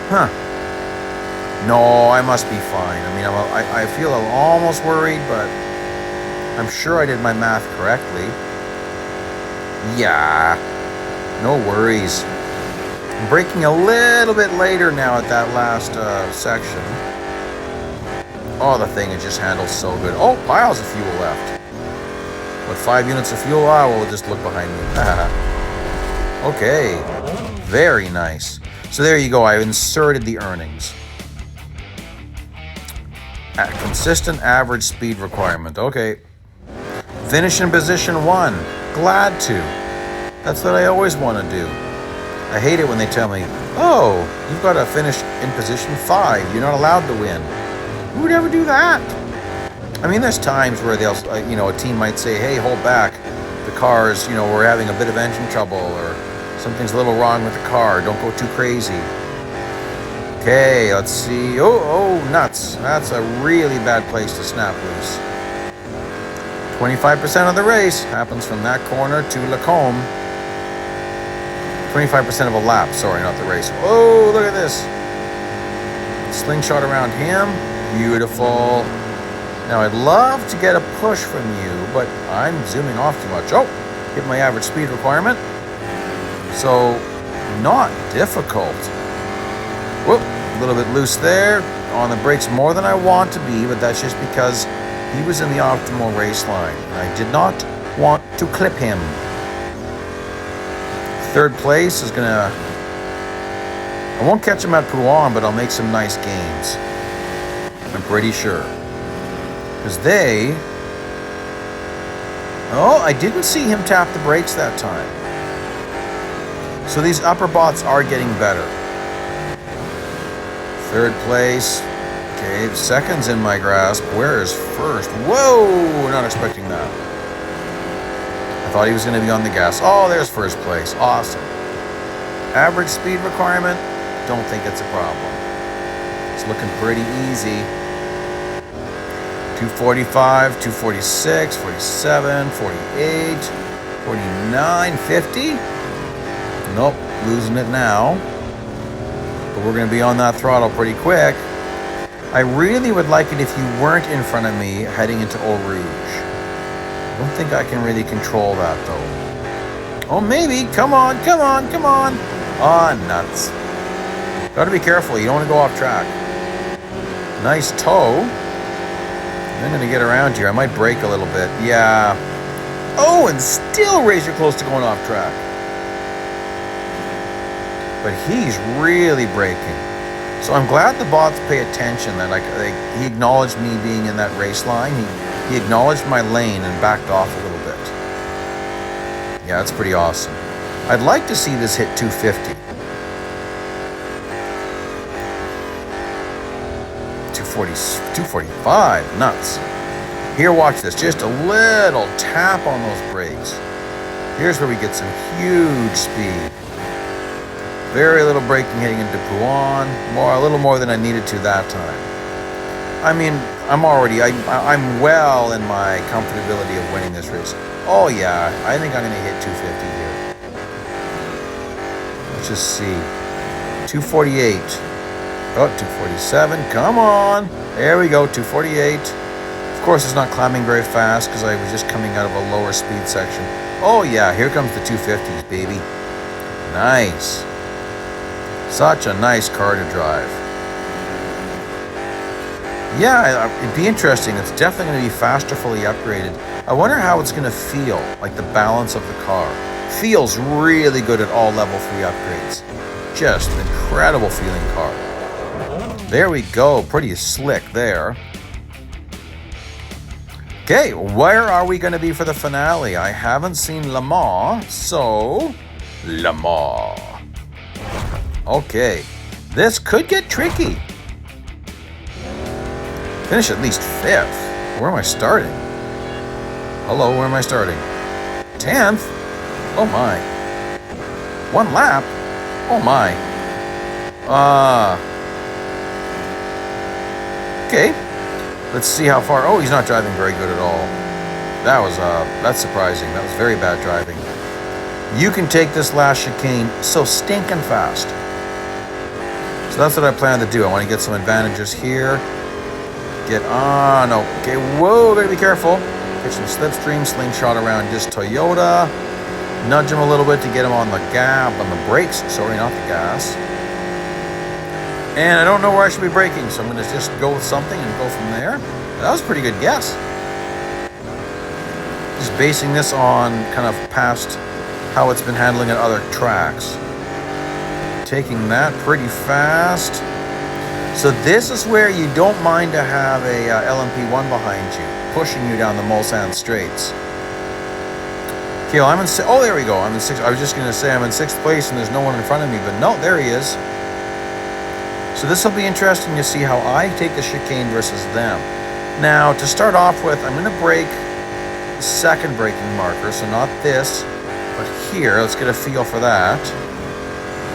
Huh. No, I must be fine. I mean, I feel almost worried, but I'm sure I did my math correctly. Yeah. No worries. I'm braking a little bit later now at that last section. Oh, the thing, it just handles so good. Oh, piles of fuel left. With 5 units of fuel, we'll just look behind me. Okay. Very nice. So there you go. I've inserted the earnings. At consistent average speed requirement. Okay. Finish in position 1. Glad to. That's what I always want to do. I hate it when they tell me, oh, you've got to finish in position 5. You're not allowed to win. Who would ever do that? I mean, there's times where they'll, a team might say, hey, hold back. The car's, we're having a bit of engine trouble, or something's a little wrong with the car. Don't go too crazy. Okay, let's see. Oh, nuts. That's a really bad place to snap loose. 25% of the race happens from that corner to Lacombe. 25% of a lap. Sorry, not the race. Oh, look at this. Slingshot around him. Beautiful. Now, I'd love to get a push from you, but I'm zooming off too much. Oh, hit my average speed requirement. So, not difficult. Whoop, a little bit loose there. On the brakes more than I want to be, but that's just because he was in the optimal race line. And I did not want to clip him. Third place is going to... I won't catch him at Puan, but I'll make some nice gains. I'm pretty sure. Because they... Oh, I didn't see him tap the brakes that time. So these upper bots are getting better. Third place. Okay, second's in my grasp. Where is first? Whoa! Not expecting that. I thought he was going to be on the gas. Oh, there's first place. Awesome. Average speed requirement? Don't think it's a problem. It's looking pretty easy. 245, 246, 47, 48, 49, 50. Nope, losing it now. But we're going to be on that throttle pretty quick. I really would like it if you weren't in front of me heading into Eau Rouge. I don't think I can really control that, though. Oh, maybe. Come on, come on, come on. Ah, nuts. Got to be careful. You don't want to go off track. Nice toe. I'm going to get around here. I might brake a little bit. Yeah. Oh, and still razor close to going off track. But he's really braking. So I'm glad the bots pay attention that he acknowledged me being in that race line. He acknowledged my lane and backed off a little bit. Yeah, that's pretty awesome. I'd like to see this hit 250. 245, nuts. Here, watch this. Just a little tap on those brakes. Here's where we get some huge speed. Very little braking heading into Puan. A little more than I needed to that time. I mean, I'm well in my comfortability of winning this race. Oh yeah, I think I'm going to hit 250 here. Let's just see. 248. Oh, 247. Come on. There we go. 248. Of course, it's not climbing very fast because I was just coming out of a lower speed section. Oh, yeah. Here comes the 250s, baby. Nice. Such a nice car to drive. Yeah, it'd be interesting. It's definitely going to be faster, fully upgraded. I wonder how it's going to feel, like the balance of the car. Feels really good at all level 3 upgrades. Just an incredible feeling car. There we go. Pretty slick there. Okay, where are we going to be for the finale? I haven't seen Le Mans, so Le Mans. Okay, this could get tricky. Finish at least 5th. Where am I starting? Hello, where am I starting? 10th? Oh my. 1 lap? Oh my. Okay. Let's see how far. Oh, he's not driving very good at all. That's surprising. That was very bad driving. You can take this last chicane so stinking fast. So that's what I plan to do. I want to get some advantages here. Get on. Okay, whoa, gotta be careful. Get some slipstream, slingshot around this Toyota. Nudge him a little bit to get him on the brakes. Sorry, not the gas. And I don't know where I should be braking, so I'm gonna just go with something and go from there. That was a pretty good guess. Just basing this on kind of past how it's been handling at other tracks. Taking that pretty fast. So this is where you don't mind to have a LMP1 behind you, pushing you down the Mulsanne straights. Okay, well, oh, there we go. I'm in 6th. I was just going to say I'm in 6th place and there's no one in front of me, but no, there he is. So this will be interesting to see how I take the chicane versus them. Now, to start off with, I'm going to brake the second braking marker, so not this, but here. Let's get a feel for that.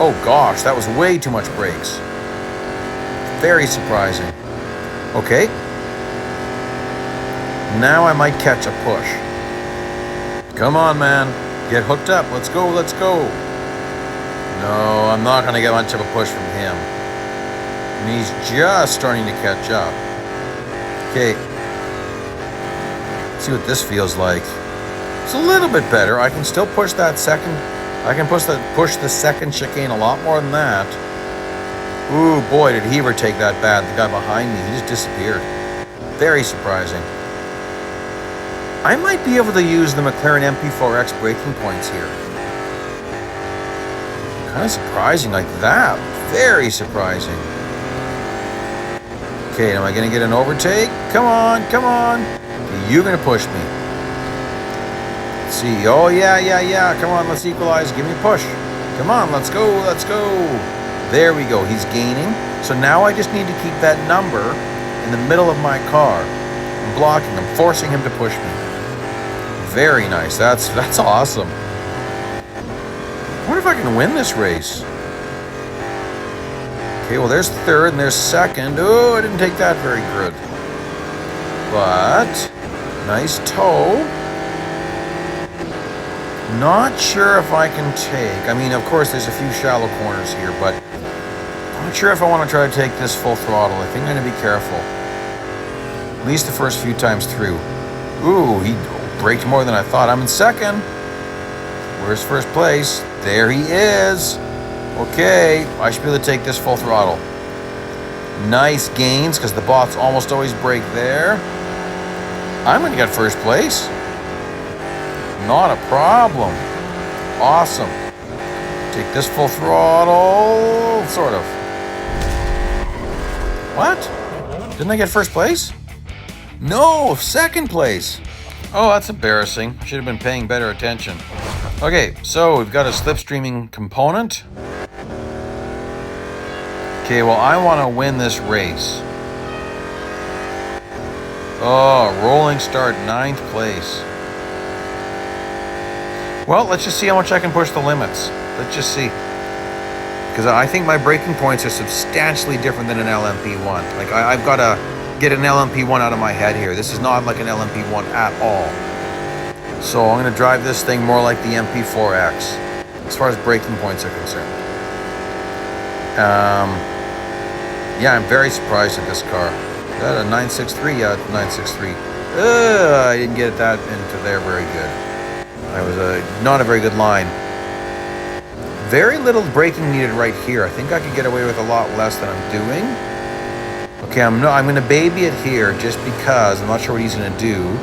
Oh gosh, that was way too much brakes. Very surprising. Okay. Now I might catch a push. Come on, man. Get hooked up. Let's go, let's go. No, I'm not going to get much of a push from him. And he's just starting to catch up. Okay. Let's see what this feels like. It's a little bit better. I can still push that second. I can push the second chicane a lot more than that. Ooh, boy, did he ever take that bad. The guy behind me, he just disappeared. Very surprising. I might be able to use the McLaren MP4X braking points here. Kind of surprising like that. Very surprising. Okay, am I going to get an overtake? Come on, come on. You're going to push me. Let's see. Oh, yeah. Come on, let's equalize. Give me a push. Come on, let's go, let's go. There we go. He's gaining. So now I just need to keep that number in the middle of my car. I'm blocking him, forcing him to push me. Very nice. That's awesome. I wonder if I can win this race. Okay, well, there's 3rd and there's 2nd. Oh, I didn't take that very good. But nice toe. Not sure if I can take. I mean, of course, there's a few shallow corners here, but I'm not sure if I want to try to take this full throttle. I think I'm going to be careful. At least the first few times through. Ooh, he braked more than I thought. I'm in 2nd. Where's 1st place? There he is. Okay, I should be able to take this full throttle. Nice gains, because the bots almost always brake there. I'm going to get 1st place. Not a problem. Awesome. Take this full throttle. Sort of. What? Didn't I get 1st place? No, 2nd place. Oh, that's embarrassing. I should have been paying better attention. Okay, so we've got a slipstreaming component. Okay, well, I want to win this race. Oh, rolling start, 9th place. Well, let's just see how much I can push the limits. Let's just see. Because I think my braking points are substantially different than an LMP1. Like, I've got to get an LMP1 out of my head here. This is not like an LMP1 at all. So I'm going to drive this thing more like the MP4X, as far as braking points are concerned. Yeah, I'm very surprised at this car. Is that a 963? Yeah, it's 963. I didn't get that into there very good. That was not a very good line. Very little braking needed right here. I think I could get away with a lot less than I'm doing. Okay, I'm going to baby it here just because I'm not sure what he's going to do.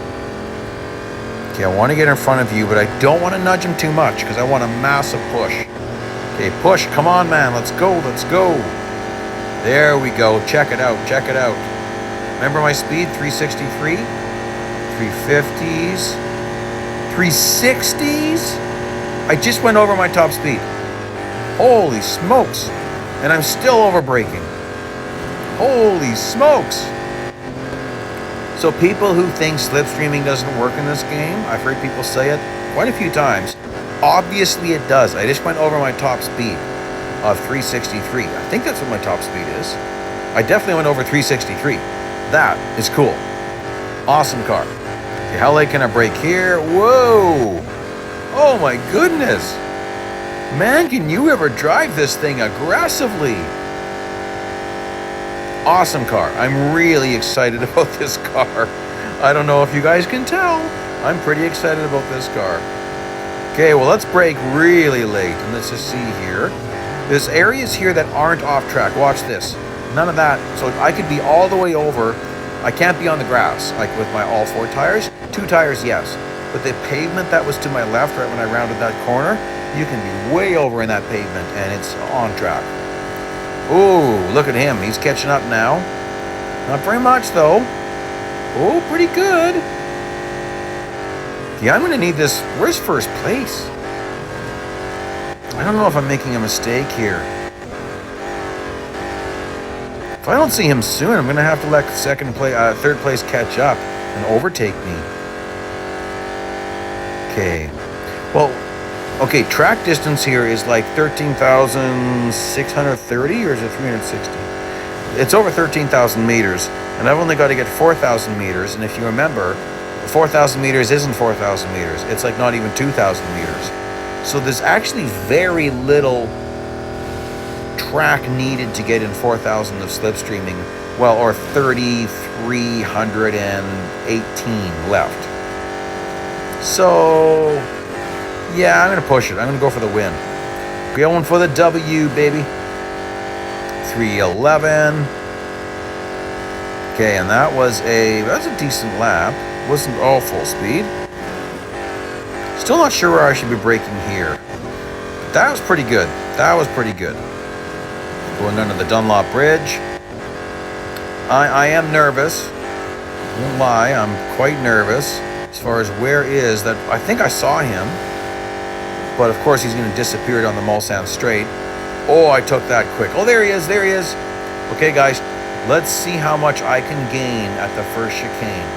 Okay, I want to get in front of you, but I don't want to nudge him too much because I want a massive push. Okay, push. Come on, man. Let's go. Let's go. There we go. Check it out. Check it out. Remember my speed? 363? 350s? 360s? I just went over my top speed. Holy smokes. And I'm still over braking. Holy smokes. So people who think slipstreaming doesn't work in this game, I've heard people say it quite a few times. Obviously it does. I just went over my top speed of 363. I think that's what my top speed is. I definitely went over 363. That is cool. Awesome car. Okay, how late can I brake here? Whoa. Oh my goodness. Man, can you ever drive this thing aggressively? Awesome car. I'm really excited about this car. I don't know if you guys can tell. I'm pretty excited about this car. Okay, well, let's brake really late. And let's just see here. There's areas here that aren't off track. Watch this. None of that. So I could be all the way over. I can't be on the grass, like with my all four tires. 2 tires, yes. But the pavement that was to my left right when I rounded that corner, you can be way over in that pavement and it's on track. Ooh, look at him. He's catching up now. Not very much, though. Oh, pretty good. Yeah, I'm going to need this. Where's first place? I don't know if I'm making a mistake here. If I don't see him soon, I'm going to have to let third place catch up and overtake me. Okay. Well, okay, track distance here is like 13,630 or is it 360? It's over 13,000 meters, and I've only got to get 4,000 meters. And if you remember, 4,000 meters isn't 4,000 meters. It's like not even 2,000 meters. So there's actually very little track needed to get in 4,000 of slipstreaming. Well, or 3,318 left. So yeah, I'm going to push it. I'm going to go for the win. Going for the W, baby. 311. Okay, and that was a decent lap. Wasn't all full speed. Still not sure where I should be braking here. But that was pretty good. That was pretty good. Going under the Dunlop Bridge. I am nervous. Won't lie, I'm quite nervous. As far as where is that, I think I saw him. But of course he's going to disappear down the Mulsanne Straight. Oh, I took that quick. Oh, there he is. There he is. Okay, guys. Let's see how much I can gain at the first chicane.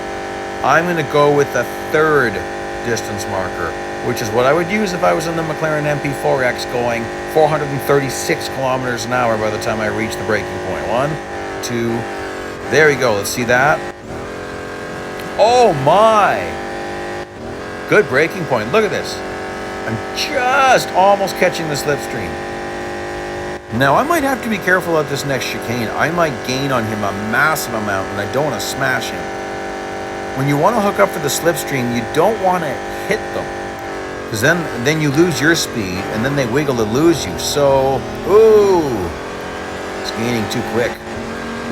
I'm going to go with the third distance marker, which is what I would use if I was in the McLaren MP4X going 436 kilometers an hour by the time I reach the braking point. 1, 2, there we go. Let's see that. Oh my! Good braking point. Look at this. I'm just almost catching the slipstream. Now, I might have to be careful at this next chicane. I might gain on him a massive amount, and I don't want to smash him. When you want to hook up for the slipstream, you don't want to hit them. Because then you lose your speed, and then they wiggle to lose you. So, ooh, it's gaining too quick.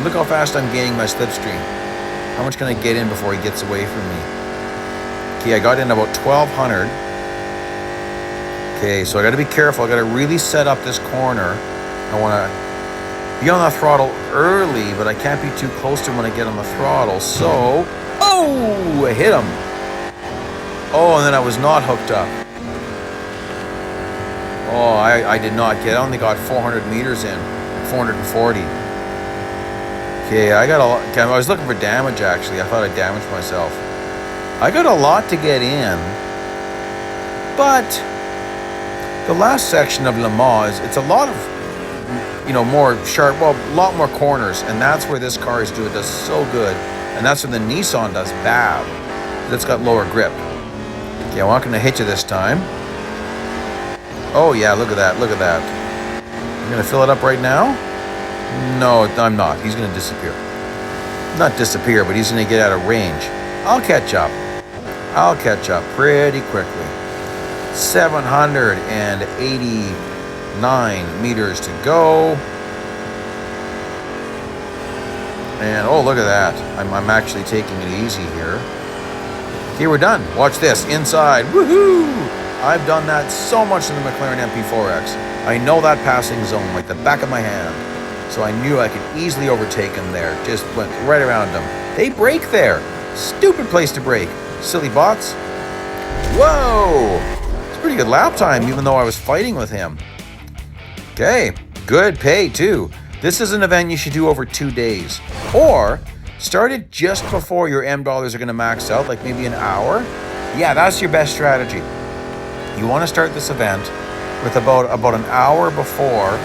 Look how fast I'm gaining my slipstream. How much can I get in before he gets away from me? Okay, I got in about 1,200. Okay, so I got to be careful. I got to really set up this corner. I want to be on the throttle early, but I can't be too close to him when I get on the throttle. So, oh, I hit him. Oh, and then I was not hooked up. Oh, I did not get. I only got 400 meters in, 440. Okay, I was looking for damage actually. I thought I damaged myself. I got a lot to get in, but the last section of Le Mans, it's a lot of, more sharp, well, a lot more corners, and that's where this car does so good, and that's where the Nissan does bad. It's got lower grip. Okay, I'm not going to hit you this time. Oh yeah, look at that, look at that. I'm going to fill it up right now. No, I'm not. He's going to disappear. Not disappear, but he's going to get out of range. I'll catch up. I'll catch up pretty quickly. 789 meters to go. And oh, look at that. I'm actually taking it easy here. Okay, we're done. Watch this. Inside. Woohoo! I've done that so much in the McLaren MP4X. I know that passing zone like the back of my hand. So I knew I could easily overtake him there. Just went right around him. They brake there. Stupid place to brake. Silly bots. Whoa! It's pretty good lap time, even though I was fighting with him. Okay, good pay too. This is an event you should do over 2 days. Or start it just before your M dollars are going to max out, like maybe an hour. Yeah, that's your best strategy. You want to start this event with about an hour before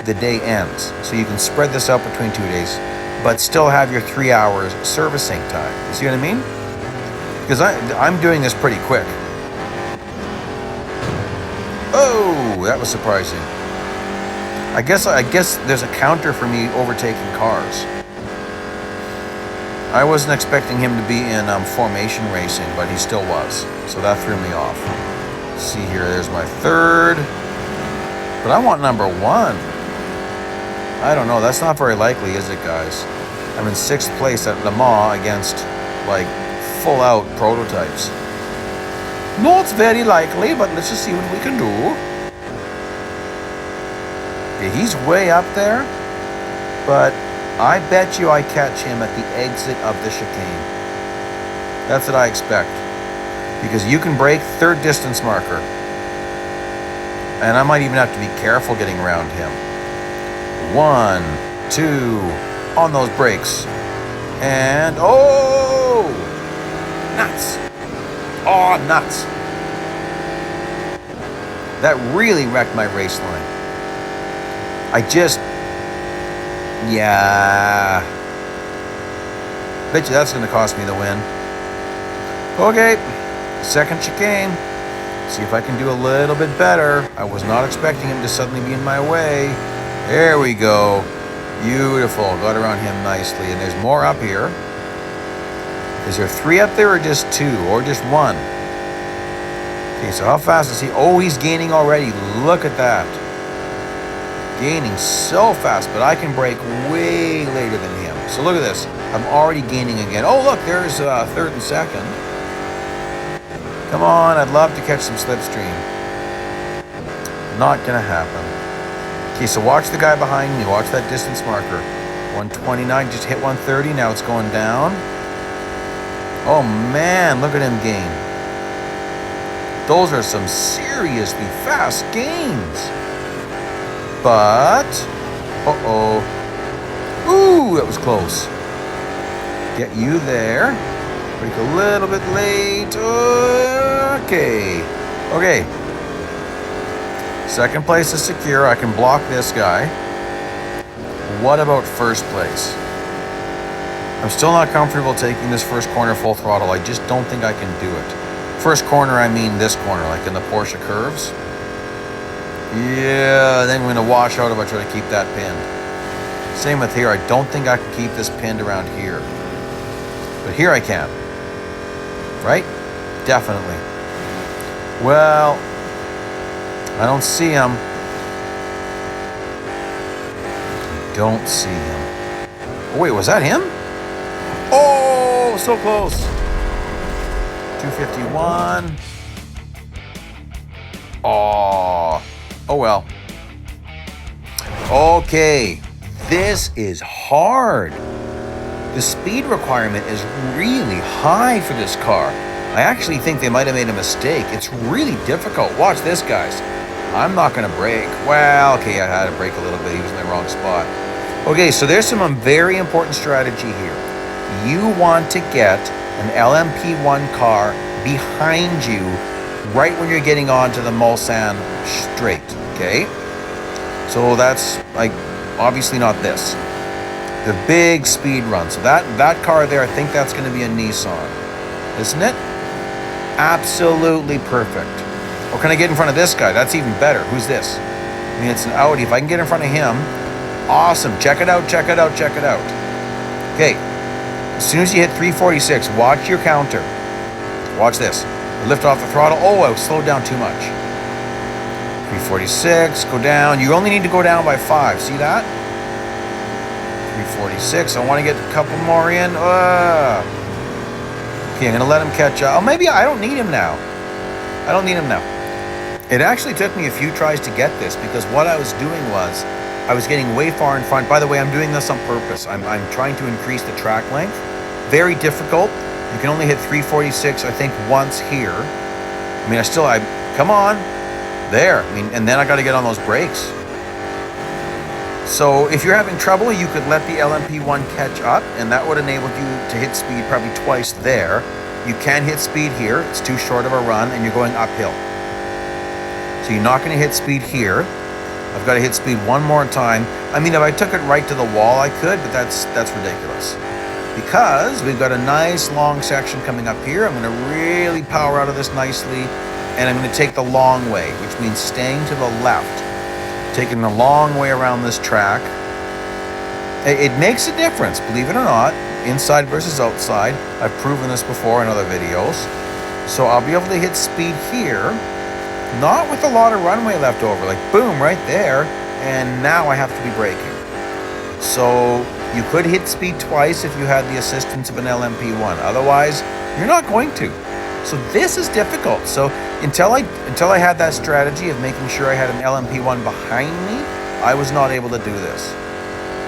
the day ends. So you can spread this out between 2 days, but still have your 3 hours servicing time. You see what I mean? Because I'm doing this pretty quick. Oh, that was surprising. I guess there's a counter for me overtaking cars. I wasn't expecting him to be in formation racing, but he still was. So that threw me off. Let's see here, there's my third. But I want number 1. I don't know, that's not very likely, is it, guys? I'm in 6th place at Le Mans against, like, full-out prototypes. No, it's very likely, but let's just see what we can do. Okay, he's way up there, but I bet you I catch him at the exit of the chicane. That's what I expect. Because you can break 3rd distance marker. And I might even have to be careful getting around him. 1, 2, on those brakes. And, oh! Nuts. Oh, nuts. That really wrecked my race line. Yeah. Bet you that's going to cost me the win. Okay, 2nd chicane. See if I can do a little bit better. I was not expecting him to suddenly be in my way. There we go. Beautiful. Got around him nicely. And there's more up here. Is there 3 up there or just 2? Or just 1? Okay, so how fast is he? Oh, he's gaining already. Look at that. Gaining so fast, but I can brake way later than him. So look at this. I'm already gaining again. Oh, look, there's 3rd and 2nd. Come on, I'd love to catch some slipstream. Not gonna happen. Okay, so watch the guy behind me. Watch that distance marker. 129, just hit 130. Now it's going down. Oh man, look at him gain. Those are some seriously fast gains. But, uh-oh. Ooh, that was close. Get you there. Brake a little bit late. Okay. Okay. 2nd place is secure. I can block this guy. What about 1st place? I'm still not comfortable taking this 1st corner full throttle. I just don't think I can do it. 1st corner, I mean this corner, like in the Porsche curves. Yeah, then we're going to wash out if I try to keep that pinned. Same with here. I don't think I can keep this pinned around here. But here I can. Right? Definitely. Well, I don't see him. Don't see him. Oh, wait, was that him? Oh, so close. 251. Oh well. Okay, this is hard. The speed requirement is really high for this car. I actually think they might have made a mistake. It's really difficult. Watch this, guys. I'm not going to brake. Well, okay, I had to brake a little bit. He was in the wrong spot. Okay, so there's some very important strategy here. You want to get an LMP1 car behind you right when you're getting onto the Mulsanne straight, okay? So that's, like, obviously not this. The big speed run. So that car there, I think that's going to be a Nissan, isn't it? Absolutely perfect. Or can I get in front of this guy? That's even better. Who's this? I mean, it's an Audi. If I can get in front of him, Awesome. Check it out, check it out, check it out. Okay. As soon as you hit 346, watch your counter. Watch this. Lift off the throttle. Oh, I slowed down too much. 346, go down. You only need to go down by 5. See that? 346. I want to get a couple more in. Okay, I'm going to let him catch up. Oh, maybe I don't need him now. I don't need him now. It actually took me a few tries to get this because what I was doing was I was getting way far in front. By the way, I'm doing this on purpose. I'm trying to increase the track length. Very difficult. You can only hit 346, I think, once here. I mean, come on. There. I mean, and then I got to get on those brakes. So if you're having trouble, you could let the LMP1 catch up, and that would enable you to hit speed probably twice there. You can hit speed here. It's too short of a run, and you're going uphill. So you're not going to hit speed here. I've got to hit speed one more time. I mean, if I took it right to the wall, I could, but that's ridiculous. Because we've got a nice long section coming up here. I'm going to really power out of this nicely, and I'm going to take the long way, which means staying to the left. Taking the long way around this track. It makes a difference, believe it or not, inside versus outside. I've proven this before in other videos. So I'll be able to hit speed here, not with a lot of runway left over, like boom, right there, and now I have to be braking. So you could hit speed twice if you had the assistance of an LMP1. Otherwise, you're not going to. So this is difficult. So until I had that strategy of making sure I had an LMP1 behind me, I was not able to do this.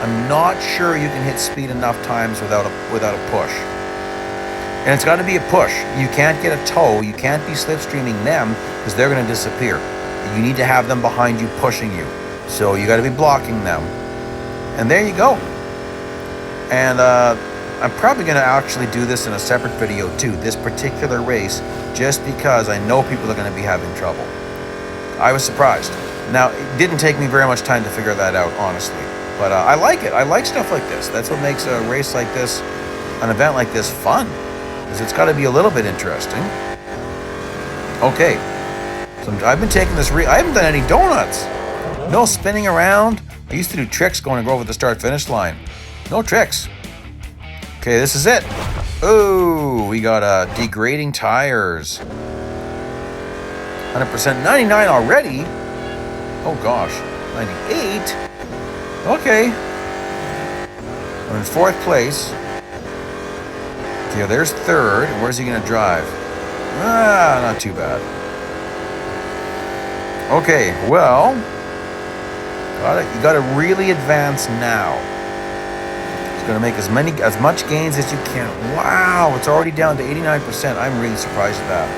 I'm not sure you can hit speed enough times without a push. And it's got to be a push. You can't get a tow. You can't be slipstreaming them because they're going to disappear. You need to have them behind you pushing you. So you got to be blocking them. And there you go. And I'm probably going to actually do this in a separate video too, this particular race, just because I know people are going to be having trouble. I was surprised. Now, it didn't take me very much time to figure that out, honestly. But I like it. I like stuff like this. That's what makes a race like this, an event like this, fun. Because it's got to be a little bit interesting. Okay. So I've been taking this, I haven't done any donuts. No spinning around. I used to do tricks going over the start-finish line. No tricks. Okay, this is it. Oh, we got degrading tires. 100%, 99 already. Oh gosh, 98. Okay. I'm in 4th place. Okay, there's 3rd. And where's he gonna drive? Not too bad. Okay, well, you gotta really advance now. Going to make as much gains as you can. Wow, it's already down to 89%. I'm really surprised at that.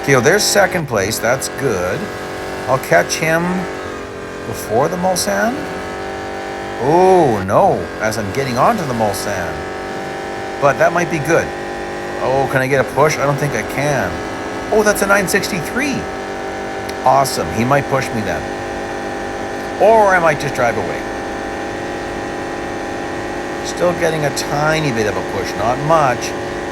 Okay, well, there's 2nd place. That's good. I'll catch him before the Mulsanne. Oh no, as I'm getting onto the Mulsanne. But that might be good. Oh, can I get a push? I don't think I can. Oh, that's a 963. Awesome. He might push me then. Or I might just drive away. Still getting a tiny bit of a push, not much.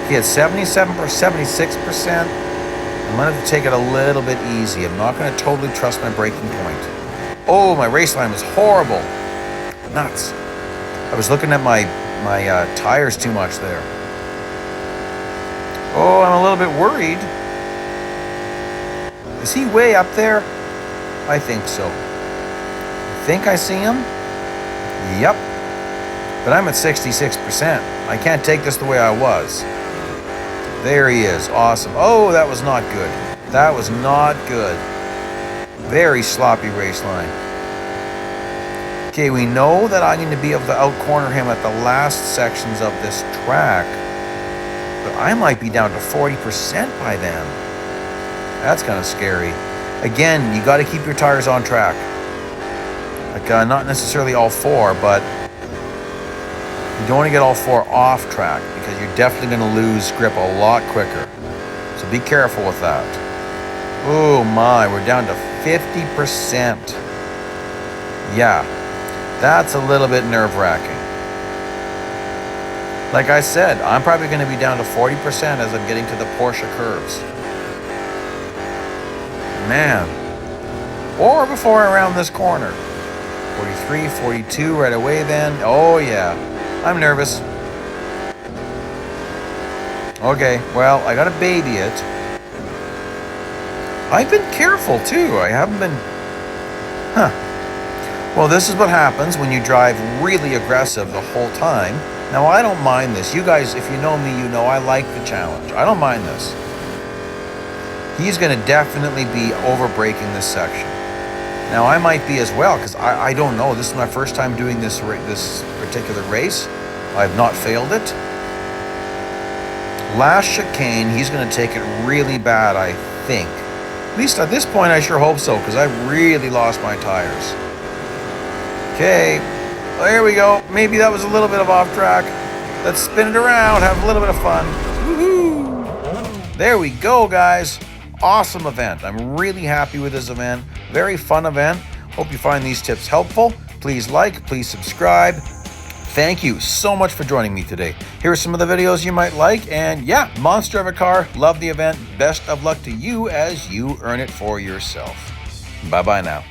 He had 77 or 76%. I'm going to have to take it a little bit easy. I'm not going to totally trust my braking point. Oh, my race line was horrible. Nuts. I was looking at my tires too much there. Oh, I'm a little bit worried. Is he way up there? I think so. I think I see him. Yep. But I'm at 66%. I can't take this the way I was. There he is. Awesome. Oh, that was not good. That was not good. Very sloppy race line. Okay, we know that I need to be able to out-corner him at the last sections of this track. But I might be down to 40% by then. That's kind of scary. Again, you got to keep your tires on track. Like, not necessarily all 4, but you don't want to get all 4 off track because you're definitely going to lose grip a lot quicker. So be careful with that. Oh my, we're down to 50%. Yeah, that's a little bit nerve-wracking. Like I said, I'm probably going to be down to 40% as I'm getting to the Porsche curves. Man. Or before I round this corner. 43, 42 right away then. Oh yeah, I'm nervous. Okay, well, I gotta baby it. I've been careful too. I haven't been... Well, this is what happens when you drive really aggressive the whole time. Now, I don't mind this. You guys, if you know me, you know I like the challenge. I don't mind this. He's going to definitely be over-braking this section. Now, I might be as well, because I don't know. This is my first time doing this particular race. I've not failed it. Last chicane, he's going to take it really bad, I think. At least at this point, I sure hope so, because I really lost my tires. Okay, well, there we go. Maybe that was a little bit of off track. Let's spin it around, have a little bit of fun. Woohoo! There we go, guys. Awesome event. I'm really happy with this event. Very fun event. Hope you find these tips helpful. Please like, please subscribe. Thank you so much for joining me today. Here are some of the videos you might like. And yeah, monster of a car. Love the event. Best of luck to you as you earn it for yourself. Bye-bye now.